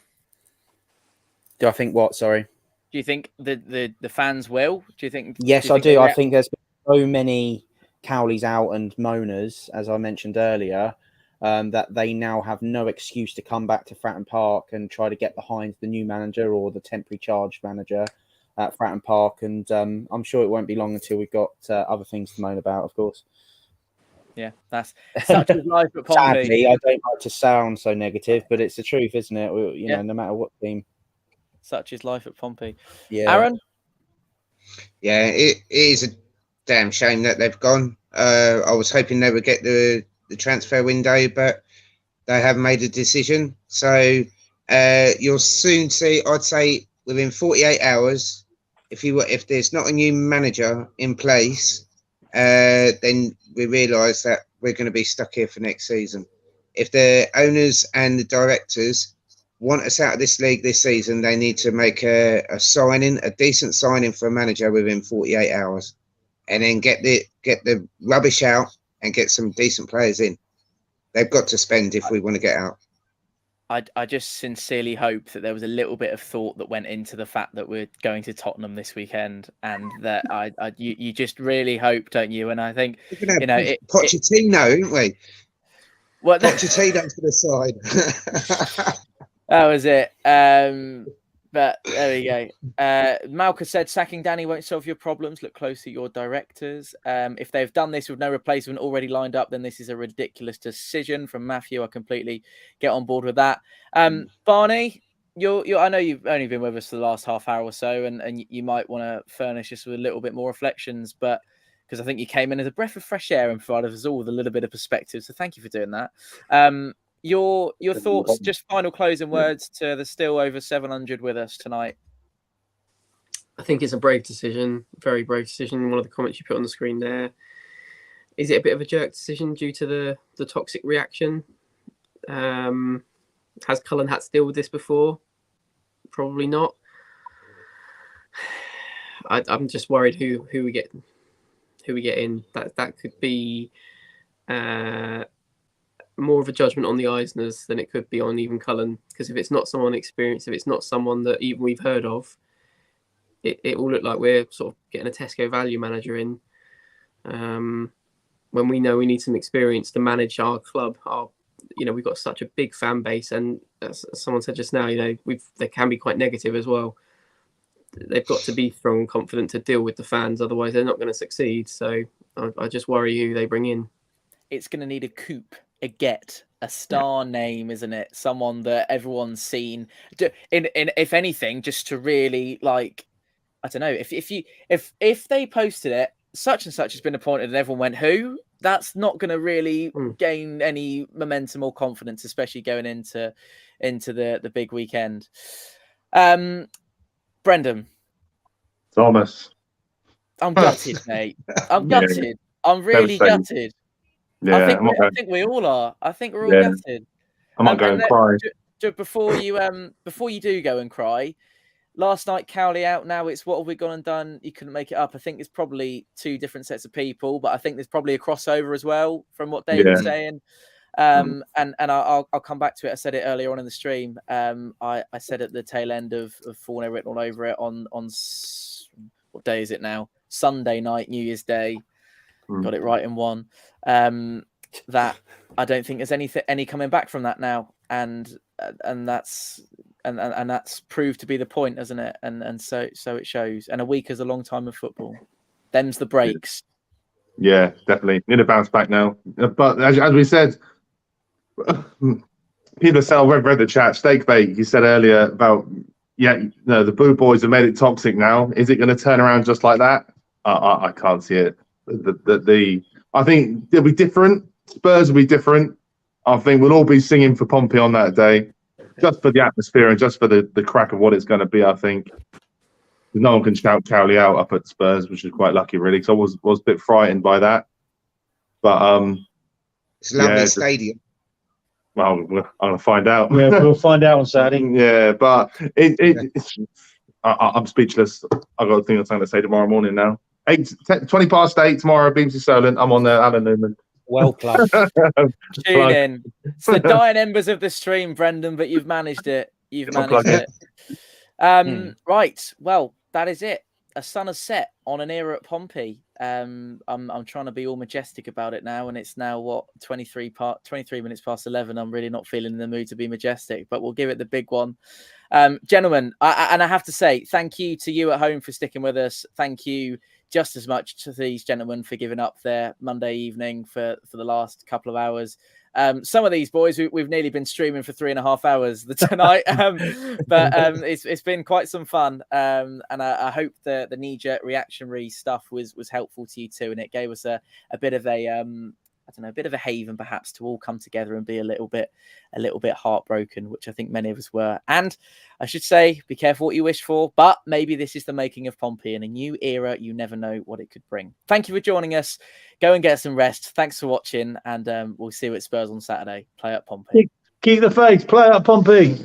Do I think what? Sorry.
Do you think the fans will? Do you think?
Yes, I do. I think there's been so many Cowleys out and moaners, as I mentioned earlier, that they now have no excuse to come back to Fratton Park and try to get behind the new manager or the temporary charge manager at Fratton Park. And I'm sure it won't be long until we've got other things to moan about, of course.
Yeah, that's such as life at Pompey.
Sadly, I don't like to sound so negative, but it's the truth, isn't it? You know, no matter what team.
Such is life at Pompey.
Yeah.
Aaron?
Yeah, it is a damn shame that they've gone. I was hoping they would get the transfer window, but they haven't made a decision. So you'll soon see, I'd say within 48 hours, if there's not a new manager in place, then we realise that we're going to be stuck here for next season. If the owners and the directors want us out of this league this season, they need to make a decent signing for a manager within 48 hours, and then get the rubbish out and get some decent players in. They've got to spend if we want to get out.
I just sincerely hope that there was a little bit of thought that went into the fact that we're going to Tottenham this weekend, and that you just really hope, don't you? And I think, you know,
Pochettino, ain't we?
What?
Pochettino to the side.
That was it. But there we go. Malcolm said, sacking Danny won't solve your problems. Look closely at your directors. If they've done this with no replacement already lined up, then this is a ridiculous decision from Matthew. I completely get on board with that. Barney, I know you've only been with us for the last half hour or so, and you might want to furnish us with a little bit more reflections, but because I think you came in as a breath of fresh air and provided us all with a little bit of perspective. So thank you for doing that. Your thoughts, just final closing words to the still over 700 with us tonight.
I think it's a brave decision, very brave decision. One of the comments you put on the screen there. Is it a bit of a jerk decision due to the toxic reaction? Has Cullen had to deal with this before? Probably not. I'm just worried who we get in. That could be more of a judgment on the Eisners than it could be on even Cullen, because if it's not someone experienced, if it's not someone that even we've heard of, it will look like we're sort of getting a Tesco value manager in, when we know we need some experience to manage our club. We've got such a big fan base, and as someone said just now, they can be quite negative as well. They've got to be strong and confident to deal with the fans, otherwise they're not going to succeed. So I just worry who they bring in. It's
going to need a coup, a star name, isn't it? Someone that everyone's seen. If anything, just to really, like, I don't know, if they posted it, such and such has been appointed, and everyone went, who? That's not going to really gain any momentum or confidence, especially going into the big weekend. Brendan.
Thomas.
I'm gutted, mate. I'm gutted. Yeah. I'm really gutted.
Yeah,
I think we all are. I think we're all gutted.
I might go and cry.
Before you do go and cry, last night Cowley out. Now it's what have we gone and done? You couldn't make it up. I think it's probably two different sets of people, but I think there's probably a crossover as well from what David's saying. And I'll come back to it. I said it earlier on in the stream. I said at the tail end of Fournilwrittenalloverit on what day is it now? Sunday night, New Year's Day. Got it right in one. That I don't think there's any coming back from that now. and that's proved to be the point, hasn't it? And so it shows. And a week is a long time of football. Them's the breaks.
Yeah, definitely need to bounce back now. But as we said, people have said, I've read the chat. Steakbait, you said earlier about the Boo Boys have made it toxic now. Is it going to turn around just like that? I can't see it. I think it'll be different. Spurs will be different. I think we'll all be singing for Pompey on that day, just for the atmosphere and just for the crack of what it's going to be. I think no one can shout Cowley out up at Spurs, which is quite lucky, really, because I was a bit frightened by that. But
it's a lovely stadium.
Well, I'm going to find out.
Yeah, we'll find out on Saturday.
Yeah, but I'm speechless. I've got a thing I'm going to say tomorrow morning now. 20 past 8 tomorrow, Beamsy Solent. I'm on there, Alan Newman.
Well plugged.
Tune in. It's the dying embers of the stream, Brendan, but you've managed it. You've managed it. Right. Well, that is it. A sun has set on an era at Pompey. I'm trying to be all majestic about it now, and it's now what 23 minutes past 11. I'm really not feeling in the mood to be majestic, but we'll give it the big one. Gentlemen, I have to say thank you to you at home for sticking with us. Thank you just as much to these gentlemen for giving up their Monday evening for the last couple of hours. Some of these boys, we've nearly been streaming for 3.5 hours tonight, but it's been quite some fun. And I hope the knee-jerk reactionary stuff was helpful to you too, and it gave us a bit of a a bit of a haven perhaps to all come together and be a little bit heartbroken, which I think many of us were. And I should say, be careful what you wish for, but maybe this is the making of Pompey in a new era. You never know what it could bring. Thank you for joining us. Go and get some rest. Thanks for watching, and we'll see you at Spurs on Saturday. Play up Pompey.
Keep the faith. Play up Pompey.